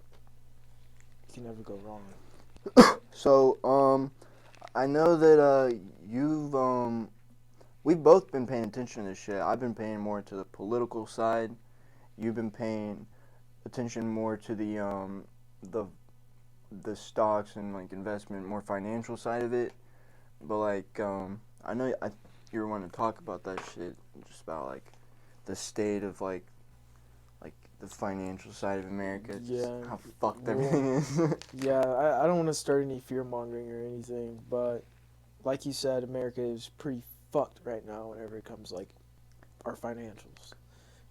you can never go wrong. So, I know that we've both been paying attention to this shit. I've been paying more to the political side. You've been paying attention more to the stocks and like investment, more financial side of it. But like, I know you were wanting to talk about that shit, just about like the state of like the financial side of America. Yeah. How fucked everything is. Yeah, I don't want to start any fear mongering or anything, but like you said, America is pretty fucked right now whenever it comes like our financials.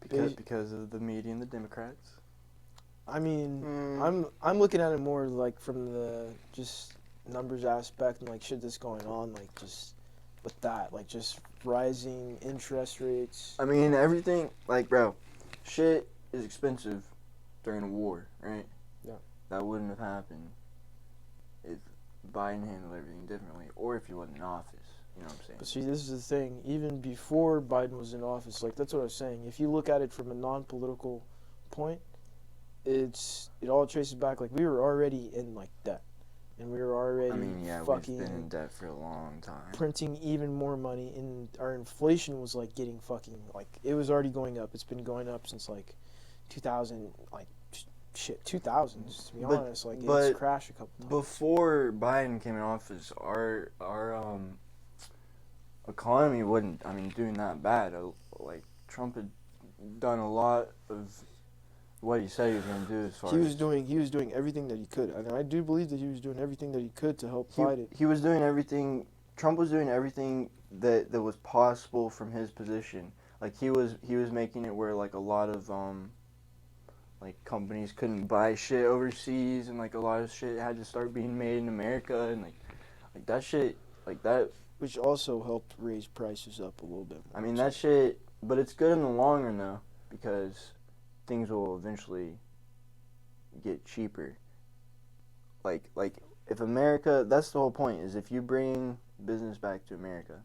Because of the media and the Democrats. I mean, I'm looking at it more like from the just numbers aspect and like shit that's going on, like just with that, like just rising interest rates. I mean, everything, like, bro, shit is expensive during a war, right? Yeah. That wouldn't have happened if Biden handled everything differently, or if he wasn't in office. You know what I'm saying? But see, this is the thing. Even before Biden was in office, like that's what I was saying. If you look at it from a non-political point, it all traces back. Like we were already in like debt, and we were already fucking we've been in debt for a long time. printing even more money, and our inflation was like getting fucking like it was already going up. It's been going up since like 2000, like shit 2000s. To be honest, like it's crashed a couple times. Before Biden came in office, our economy wasn't, doing that bad. Like Trump had done a lot of what he said he was going to do as far he was doing everything that he could, and I do believe that he was doing everything that he could to help fight it. He was doing everything. Trump was doing everything that was possible from his position. Like he was making it where like a lot of like companies couldn't buy shit overseas, and like a lot of shit had to start being made in America, and like that shit, like that, which also helped raise prices up a little bit more. I mean that shit, but it's good in the long run though, because things will eventually get cheaper. Like if America, that's the whole point, is if you bring business back to America,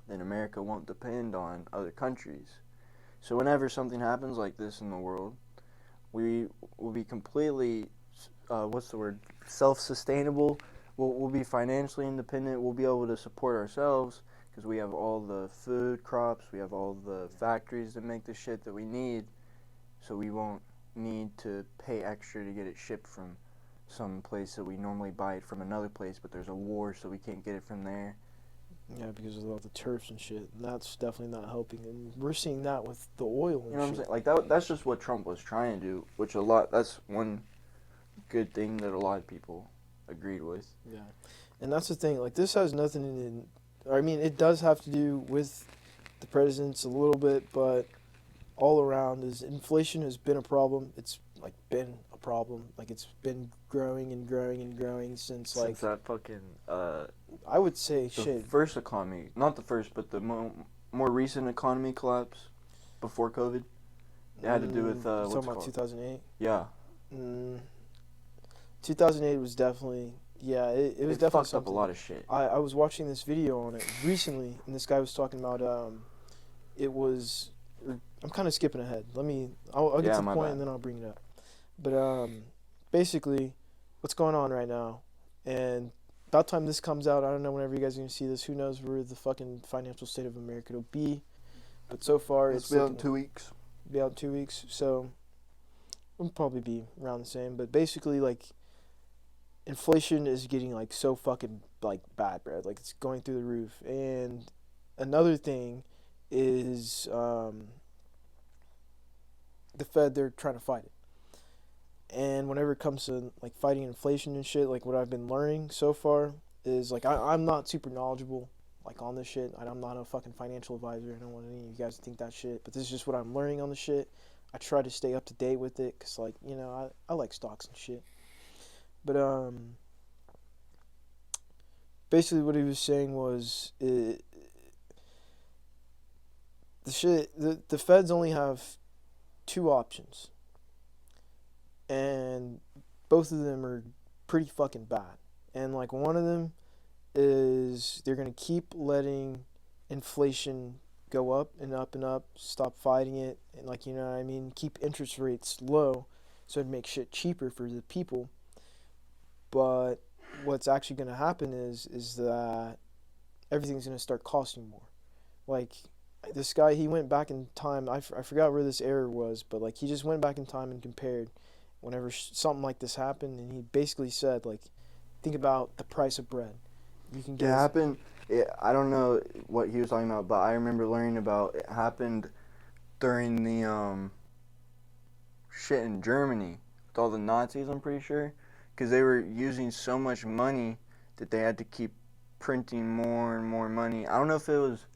then America won't depend on other countries. So whenever something happens like this in the world, we will be completely, self-sustainable. We'll be financially independent. We'll be able to support ourselves because we have all the food crops, we have all the factories that make the shit that we need. So we won't need to pay extra to get it shipped from some place that we normally buy it from another place, but there's a war, so we can't get it from there. Yeah, because of all the turfs and shit. And that's definitely not helping. And we're seeing that with the oil and You know what I'm shit. saying? Like that's just what Trump was trying to do, which that's one good thing that a lot of people agreed with. Yeah. And that's the thing. Like, this has nothing in... I mean, it does have to do with the presidents a little bit, but all around is inflation has been a problem. It's like been a problem. Like it's been growing and growing and growing since like Since that fucking I would say the shit. first economy, not the first, but the more recent economy collapse before COVID. It had to do with You're what's talking it about called? 2008. Yeah, 2008 was definitely it was it definitely fucked up a something. lot of shit. I was watching this video on it recently, and this guy was talking about it was. I'm kind of skipping ahead. I'll get Yeah, to the my point bad. and then I'll bring it up. But basically, what's going on right now, and about time this comes out, I don't know whenever you guys are gonna see this. Who knows where the fucking financial state of America will be? But so far, It's it's been out in looking 2 weeks. be out in 2 weeks, so it'll probably be around the same. But basically, like inflation is getting like so fucking like bad, bro. Like it's going through the roof. And another thing is the Fed. They're trying to fight it. And whenever it comes to like fighting inflation and shit, like what I've been learning so far is like I'm not super knowledgeable like on this shit. I'm not a fucking financial advisor. I don't want any of you guys to think that shit. But this is just what I'm learning on the shit. I try to stay up to date with it because like I like stocks and shit. But basically what he was saying was the feds only have two options, and both of them are pretty fucking bad. And like one of them is they're gonna keep letting inflation go up and up and up, stop fighting it, and like you know what I mean, keep interest rates low, so it makes shit cheaper for the people. But what's actually gonna happen is that everything's gonna start costing more. Like this guy, he went back in time. I forgot where this error was, but like he just went back in time and compared whenever something like this happened, and he basically said like, think about the price of bread. You can It get happened. I don't know what he was talking about, but I remember learning about it happened during the shit in Germany with all the Nazis. I'm pretty sure because they were using so much money that they had to keep printing more and more money. I don't know if it was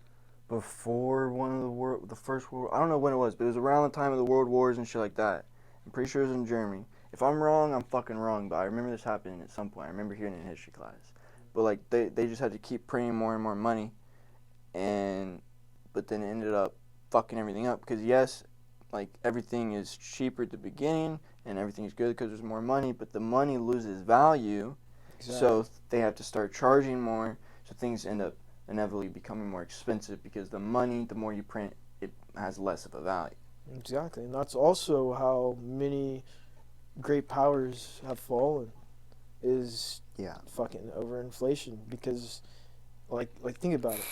before one of the first world. I don't know when it was, but it was around the time of the world wars and shit like that. I'm pretty sure it was in Germany. If I'm wrong, I'm fucking wrong. But I remember this happening at some point. I remember hearing it in history class. But like they just had to keep printing more and more money, and but then it ended up fucking everything up because yes, like everything is cheaper at the beginning and everything is good because there's more money, but the money loses value, exactly. so they have to start charging more, so things end up inevitably becoming more expensive because the money, the more you print, it has less of a value. Exactly, and that's also how many great powers have fallen. Is fucking over inflation because, like think about it.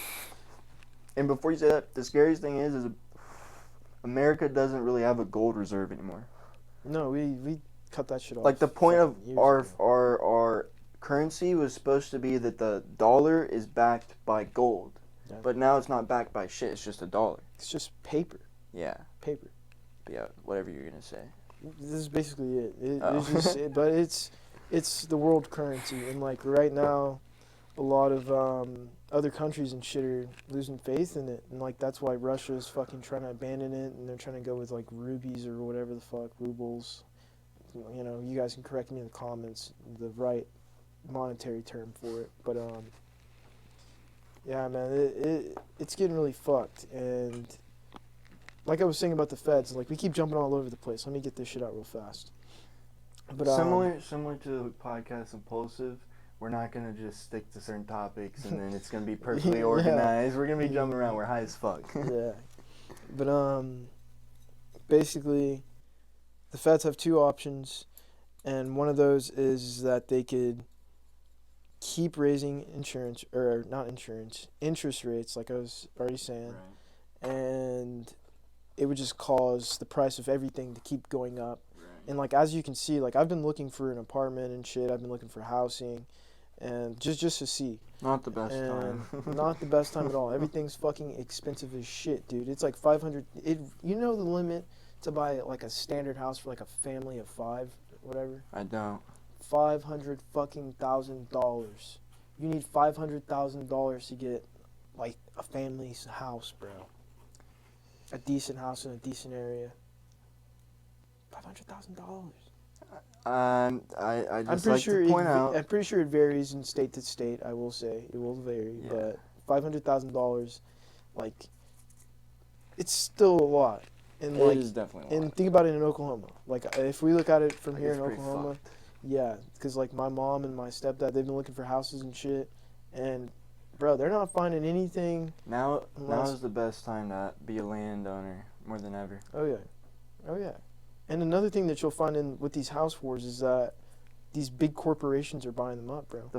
And before you say that, the scariest thing is America doesn't really have a gold reserve anymore. No, we cut that shit off. Like the point of years ago. our currency was supposed to be that the dollar is backed by gold, Yeah. but now it's not backed by shit. It's just a dollar. It's just paper. Yeah. Paper. But yeah, whatever you're gonna say. This is basically it. It's just, but it's the world currency, and like right now, a lot of other countries and shit are losing faith in it, and like that's why Russia's fucking trying to abandon it, and they're trying to go with like rubies or whatever the fuck, rubles. You know, you guys can correct me in the comments the right monetary term for it, but yeah, man, it's getting really fucked, and like I was saying about the feds, like we keep jumping all over the place. Let me get this shit out real fast. But similar to the podcast Impulsive, we're not gonna just stick to certain topics and then it's gonna be perfectly organized. We're gonna be jumping around. We're high as fuck. Yeah, but basically, the feds have two options, and one of those is that they could keep raising interest rates, like I was already saying, Right. and it would just cause the price of everything to keep going up. Right. And like as you can see, like I've been looking for an apartment and shit. I've been looking for housing, and just to see. Not the best And time. not the best time at all. Everything's fucking expensive as shit, dude. It's like 500. You know the limit to buy like a standard house for like a family of 5, whatever. I don't. $500,000. You need $500,000 to get like a family's house, bro. a decent house in a decent area. $500,000. I I'm just pretty like sure to point out. I'm pretty sure it varies in state to state. I will say it will vary, Yeah. but $500,000, like, it's still a lot. And It like, is definitely a lot. and think about it in Oklahoma. Like, if we look at it from Like, here it's in pretty Oklahoma, fucked. yeah, because like my mom and my stepdad, they've been looking for houses and shit, and bro, they're not finding anything Now unless. is the best time to be a landowner more than ever. Oh yeah, oh yeah. And another thing that you'll find in with these house wars is that these big corporations are buying them up, bro.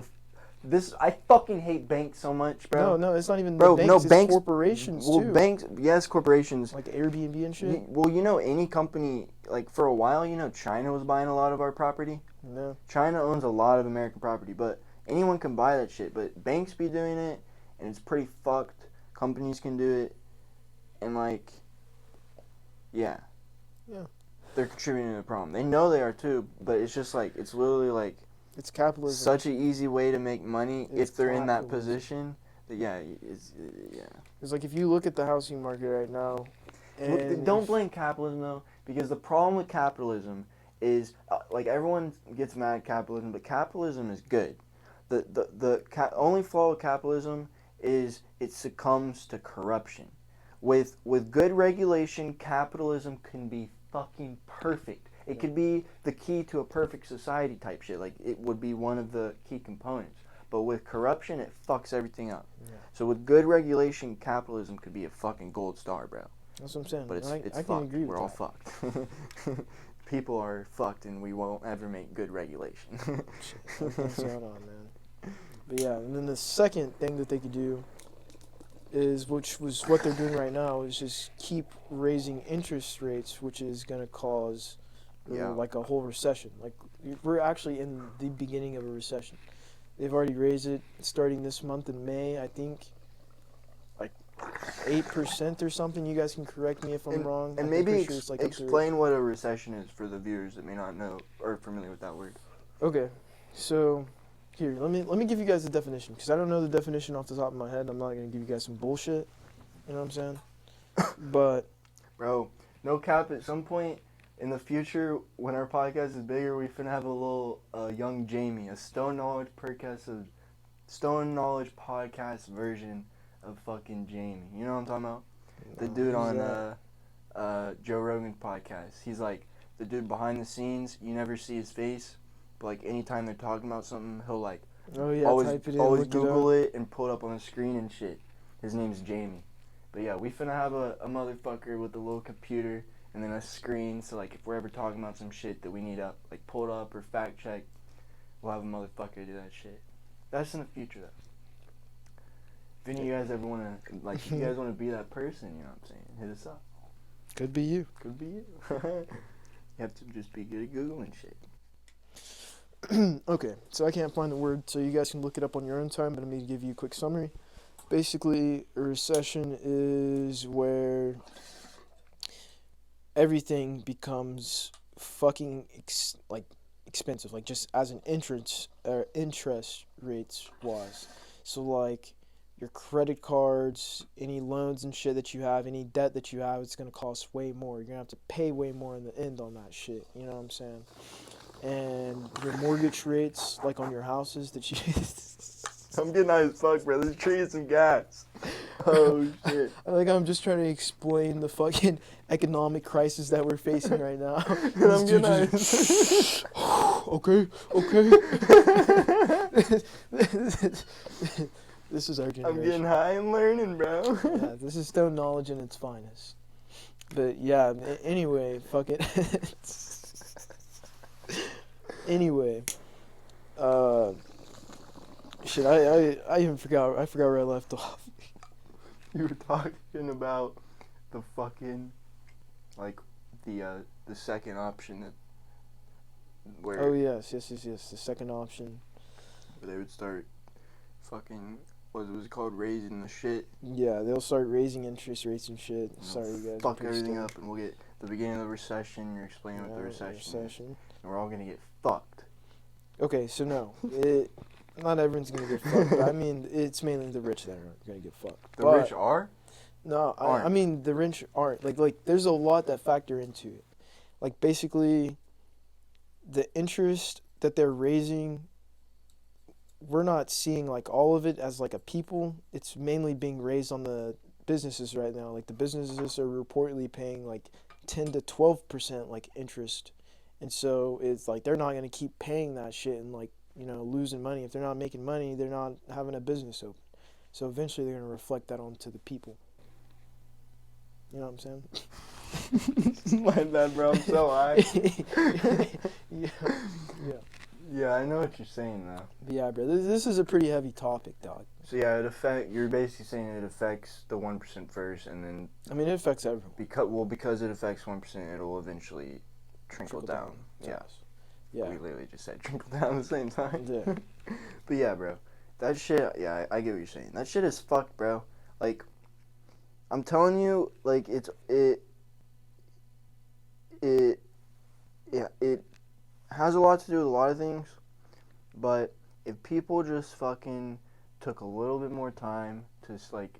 I fucking hate banks so much, bro. No, it's not even Bro, the no banks. It's banks. corporations Well, too. banks, yes, corporations. Like Airbnb and shit. Well, any company, like for a while, China was buying a lot of our property. No. China owns a lot of American property, but anyone can buy that shit. But banks be doing it, and it's pretty fucked. Companies can do it, and like, yeah. Yeah. They're contributing to the problem. They know they are too, but it's just like, it's literally like It's capitalism. such an easy way to make money It's if they're in that capitalism. position. That yeah. It's like if you look at the housing market right now, and Don't blame capitalism though, because the problem with capitalism is like everyone gets mad at capitalism, but capitalism is good. The only flaw with capitalism is it succumbs to corruption. With good regulation, capitalism can be fucking perfect. It could be the key to a perfect society type shit. Like it would be one of the key components. But with corruption, it fucks everything up. Yeah. So with good regulation, capitalism could be a fucking gold star, bro. That's what I'm saying. But it's I fucked. can agree with We're all that. fucked. People are fucked, and we won't ever make good regulation. What's going on, man? But yeah, and then the second thing that they could do is, which was what they're doing right now, is just keep raising interest rates, which is going to cause like a whole recession. Like we're actually in the beginning of a recession. They've already raised it starting this month in May, I think, like 8% or something. You guys can correct me if I'm wrong. And I'm maybe pretty sure it's like explain what a recession is for the viewers that may not know or are familiar with that word. Okay, so here, let me give you guys the definition, because I don't know the definition off the top of my head. I'm not gonna give you guys some bullshit. You know what I'm saying? But bro, no cap. At some point in the future, when our podcast is bigger, we finna have a little young Jamie, a Stone Knowledge podcast version of fucking Jamie. You know what I'm talking about? The dude on Joe Rogan's podcast. He's like the dude behind the scenes. You never see his face, but like anytime they're talking about something, he'll like always type it in, always look Google it and pull it up on the screen and shit. His name's Jamie. But yeah, we finna have a motherfucker with a little computer and then a screen, so like if we're ever talking about some shit that we need to like pull it up or fact check, we'll have a motherfucker do that shit. That's in the future though. If any of you guys ever wanna if you guys wanna be that person, you know what I'm saying, hit us up. Could be you. Could be you. You have to just be good at Googling shit. Okay, so I can't find the word, so you guys can look it up on your own time, but I'm going to give you a quick summary. Basically, a recession is where everything becomes fucking expensive, like just as an interest rates wise. So like your credit cards, any loans and shit that you have, any debt that you have, it's going to cost way more. You're going to have to pay way more in the end on that shit. You know what I'm saying? And your mortgage rates, like on your houses that you... I'm getting high as fuck, bro. Let's trade some gas. Oh, shit. I think I'm just trying to explain the fucking economic crisis that we're facing right now. And I'm getting high. Okay. This is our generation. I'm getting high and learning, bro. Yeah, this is Stone Knowledge in its finest. But yeah, anyway, fuck it. Anyway, shit, I even forgot where I left off. You were talking about the fucking, like, the second option that, where... Oh, yes, the second option. Where they would start fucking, what was it called, raising the shit. Yeah, they'll start raising interest rates and shit. Sorry, you guys. Fuck everything up, and we'll get the beginning of the recession, you're explaining what the recession is, and we're all gonna get fucked. Okay, so no, not everyone's gonna get fucked. But I mean, it's mainly the rich that are gonna get fucked. The rich are? No, I aren't. mean the rich aren't. Like there's a lot that factor into it. Like basically the interest that they're raising, we're not seeing like all of it as like a people. It's mainly being raised on the businesses right now. Like the businesses are reportedly paying like 10 to 12% like interest. And so it's like they're not going to keep paying that shit and like, losing money. If they're not making money, they're not having a business open. So eventually they're going to reflect that onto the people. You know what I'm saying? My bad, bro. I'm so high. Yeah. Yeah, I know what you're saying though. But yeah, bro. This is a pretty heavy topic, dog. So yeah, you're basically saying it affects the 1% first, and then I mean, it affects everyone. Because it affects 1%, it'll eventually trickle down. Yeah. Yeah. We literally just said trickle down at the same time. Yeah. But yeah, bro. That shit, yeah, I get what you're saying. That shit is fucked, bro. Like, I'm telling you, like, it has a lot to do with a lot of things, but if people just fucking took a little bit more time to just, like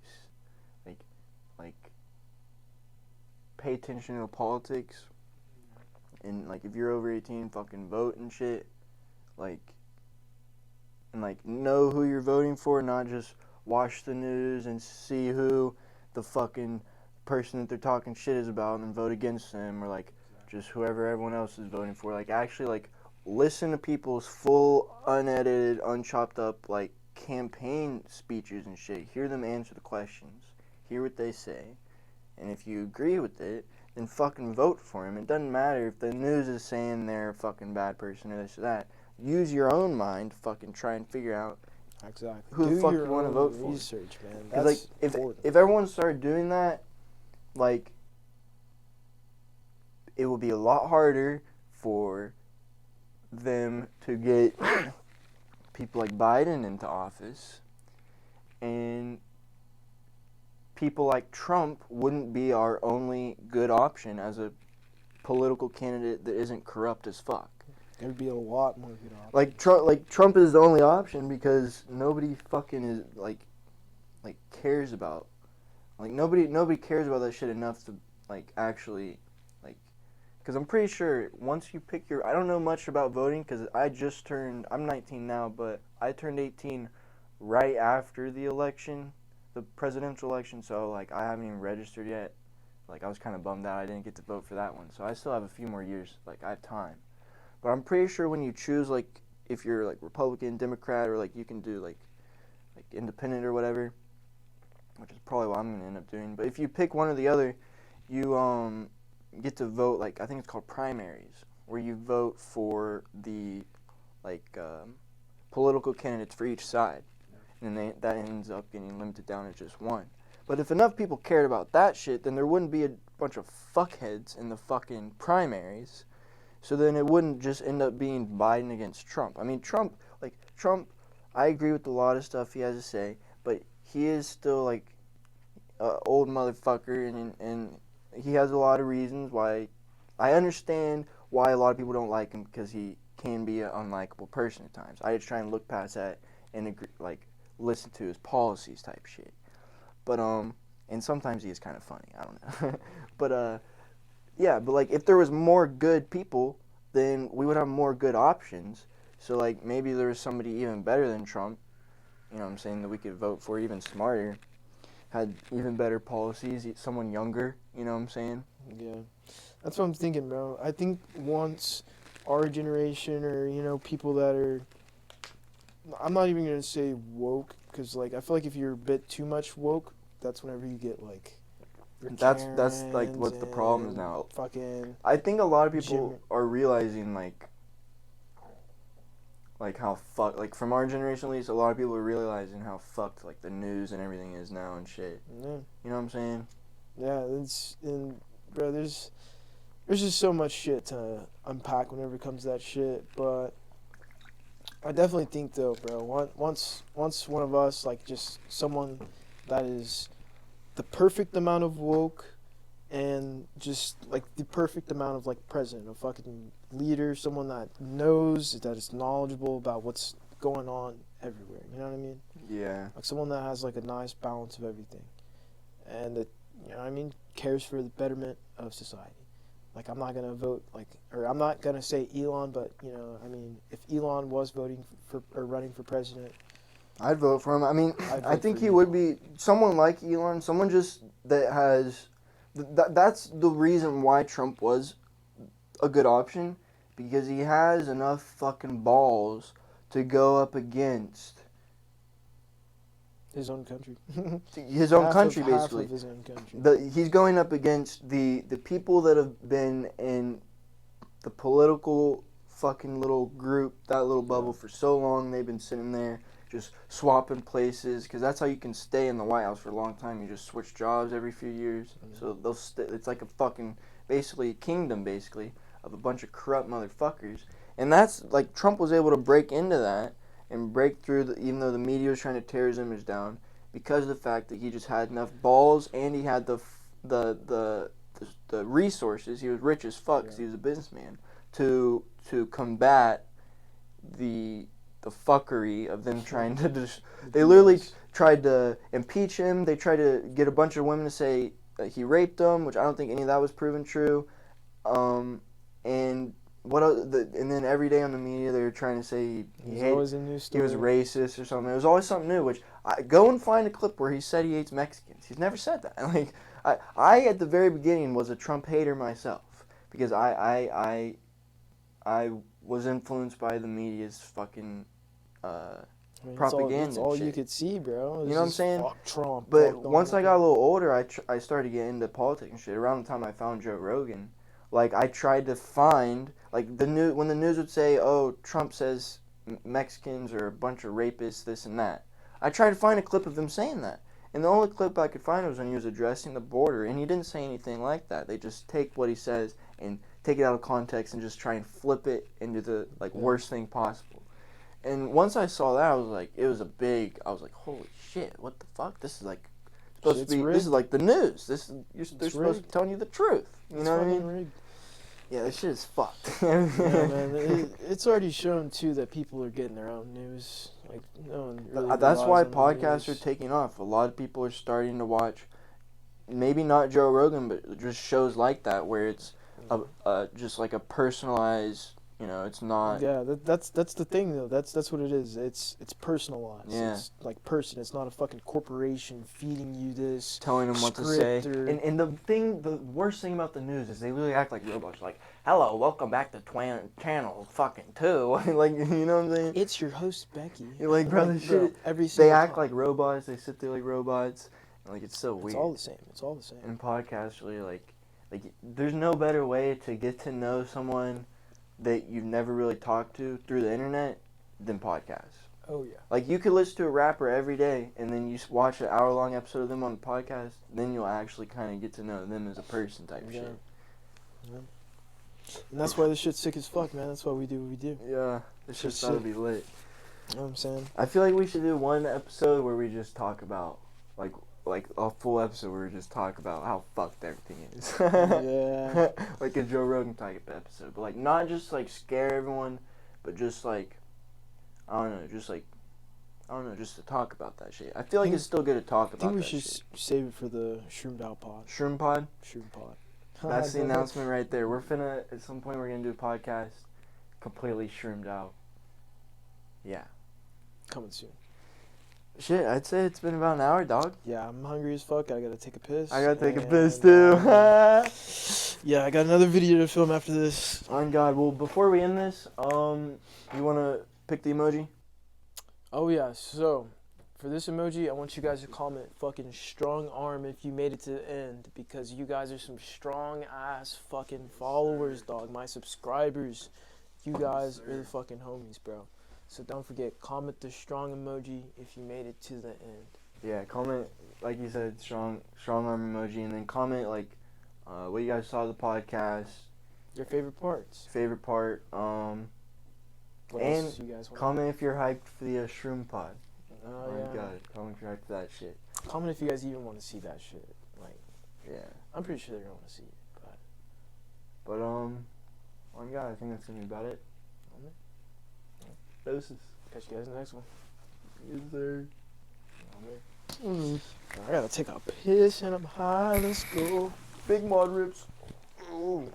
pay attention to politics, and, like, if you're over 18, fucking vote and shit, like, and, like, know who you're voting for, not just watch the news and see who the fucking person that they're talking shit is about and vote against them, or, like, just whoever everyone else is voting for. Like, actually, like, listen to people's full, unedited, unchopped up, like, campaign speeches and shit. Hear them answer the questions. Hear what they say. And if you agree with it, then fucking vote for him. It doesn't matter if the news is saying they're a fucking bad person or this or that. Use your own mind to fucking try and figure out Exactly. who the fuck you want to vote for. Research, man. Because, That's like, if important. everyone started doing that, like, it will be a lot harder for them to get people like Biden into office, and people like Trump wouldn't be our only good option as a political candidate that isn't corrupt as fuck. There'd be a lot more good options. Like Trump is the only option because nobody fucking is like cares about, like, nobody cares about that shit enough to, like, actually, like, because I'm pretty sure once you pick I don't know much about voting because I'm 19 now, but I turned 18 right after the election, the presidential election, so, like, I haven't even registered yet. Like, I was kind of bummed out I didn't get to vote for that one, so I still have a few more years, like, I have time. But I'm pretty sure when you choose, like, if you're, like, Republican, Democrat, or, like, you can do, like independent or whatever, which is probably what I'm going to end up doing, but if you pick one or the other, you, get to vote, like, I think it's called primaries, where you vote for the, like, political candidates for each side, and that ends up getting limited down to just one. But if enough people cared about that shit, then there wouldn't be a bunch of fuckheads in the fucking primaries, so then it wouldn't just end up being Biden against Trump. I mean, Trump, I agree with a lot of stuff he has to say, but he is still, like, an old motherfucker, and he has a lot of reasons why. I understand why a lot of people don't like him, because he can be an unlikable person at times. I just try and look past that and agree, like, listen to his policies type shit. But and sometimes he is kind of funny. I don't know. But yeah. But, like, if there was more good people, then we would have more good options. So, like, maybe there was somebody even better than Trump. You know what I'm saying, that we could vote for, even smarter, had even better policies, someone younger, you know what I'm saying? Yeah. That's what I'm thinking, bro. I think once our generation, or, people that are, I'm not even going to say woke, because, like, I feel like if you're a bit too much woke, that's whenever you get, like, That's like what the problem is now. Fucking. I think a lot of people are realizing, like how fucked, like, from our generation at least, a lot of people are realizing how fucked, like, the news and everything is now and shit. Yeah. You know what I'm saying? Yeah, bro, there's just so much shit to unpack whenever it comes to that shit, but I definitely think, though, bro, once one of us, like, just someone that is the perfect amount of woke and just, like, the perfect amount of, like, president, a fucking leader, someone that knows, that is knowledgeable about what's going on everywhere, you know what I mean? Yeah. Like, someone that has, like, a nice balance of everything. And you know what I mean, cares for the betterment of society. Like, I'm not gonna vote I'm not gonna say Elon, but you know, I mean, if Elon was voting for or running for president, I'd vote for him. I mean, I'd I vote think for he Elon. would be someone like Elon, someone just that has. That's the reason why Trump was a good option, because he has enough fucking balls to go up against His own country. his own country, Half basically. of his own country. He's going up against the people that have been in the political fucking little group, that little bubble for so long. They've been sitting there just swapping places, because that's how you can stay in the White House for a long time. You just switch jobs every few years. So they'll it's like a fucking, basically, kingdom, basically, of a bunch of corrupt motherfuckers. And that's, like, Trump was able to break into that and break through, even though the media was trying to tear his image down, because of the fact that he just had enough balls, and he had the resources. He was rich as fuck, because he was a businessman, to combat the fuckery of them trying to just. They literally tried to impeach him. They tried to get a bunch of women to say that he raped them, which I don't think any of that was proven true. And what else, and then every day on the media they were trying to say he always a new story. He was racist or something. It was always something new. Which go and find a clip where he said he hates Mexicans. He's never said that. Like I at the very beginning was a Trump hater myself, because I was influenced by the media's fucking propaganda. That's all and shit. you could see, bro. You know what I'm saying? Fuck Trump. But fuck once I Donald got a little older, I started getting into politics and shit. Around the time I found Joe Rogan, like I tried to find like when the news would say, "Oh, Trump says Mexicans are a bunch of rapists, this and that." I tried to find a clip of him saying that, and the only clip I could find was when he was addressing the border, and he didn't say anything like that. They just take what he says and take it out of context and just try and flip it into the worst thing possible. And once I saw that, I was like, I was like, holy shit, what the fuck? This is like supposed to be. rigged. This is like the news. They're supposed to rigged. be telling you the truth. You know what I mean? Rigged. Yeah, this shit is fucked. Yeah, man. It's already shown too that people are getting their own news. Like no one really That's why relies on the podcasts are news. taking off. A lot of people are starting to watch, maybe not Joe Rogan, but just shows like that where it's just like a personalized. You know, it's not. Yeah, that's the thing though. That's what it is. It's personalized. Yeah. It's like person. It's not a fucking corporation feeding you this. Telling them what to say. Or... And the worst thing about the news is they literally act like robots. Like, hello, welcome back to channel fucking 2. Like, you know what I'm saying? It's your host Becky. You're like, brother, shit. Every single They act time. like robots. They sit there like robots. And, like, it's so weird. It's all the same. It's all the same. And podcasts really like there's no better way to get to know someone that you've never really talked to through the internet than podcasts. Oh yeah. Like, you could listen to a rapper every day, and then you watch an hour-long episode of them on the podcast, then you'll actually kind of get to know them as a person type shit. Yeah. And that's why this shit's sick as fuck, man. That's why we do what we do. Yeah, this shit's gotta be lit. You know what I'm saying? I feel like we should do one episode where we just talk about, like a full episode where we just talk about how fucked everything is. Yeah. Like a Joe Rogan type episode. But, like, not just, like, scare everyone, but just, like, I don't know, just to talk about that shit. I feel like it's still good to talk about that shit. I think we should save it for the Shroomed Out Pod. Shroom Pod? Shroom Pod. That's the announcement right there. We're finna, at some point, we're gonna do a podcast completely shroomed out. Yeah. Coming soon. Shit, I'd say it's been about an hour, dog. Yeah, I'm hungry as fuck. I gotta take a piss. I gotta take a piss, too. Yeah, I got another video to film after this. On God. Well, before we end this, you wanna pick the emoji? Oh, yeah. So, for this emoji, I want you guys to comment fucking strong arm if you made it to the end, because you guys are some strong ass fucking followers, dog. My subscribers. You guys are the fucking homies, bro. So don't forget, comment the strong emoji if you made it to the end. Yeah, comment, like you said, strong arm emoji, and then comment, like, what you guys saw of the podcast. Your favorite parts. Favorite part. What and else you guys want? comment if you're hyped for the Shroom Pod. Oh, My yeah. God, comment if you're hyped for that shit. Comment if you guys even want to see that shit. Like, Yeah. I'm pretty sure they're gonna want to see it. But, on God, I think that's gonna be about it. Doses. Catch you guys in the next one. Yes, sir. Amen. I gotta take a piss and I'm high. Let's go. Big mud rips. Ooh.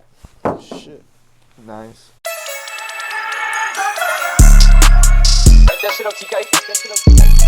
Shit. Nice. Write that shit up, TK.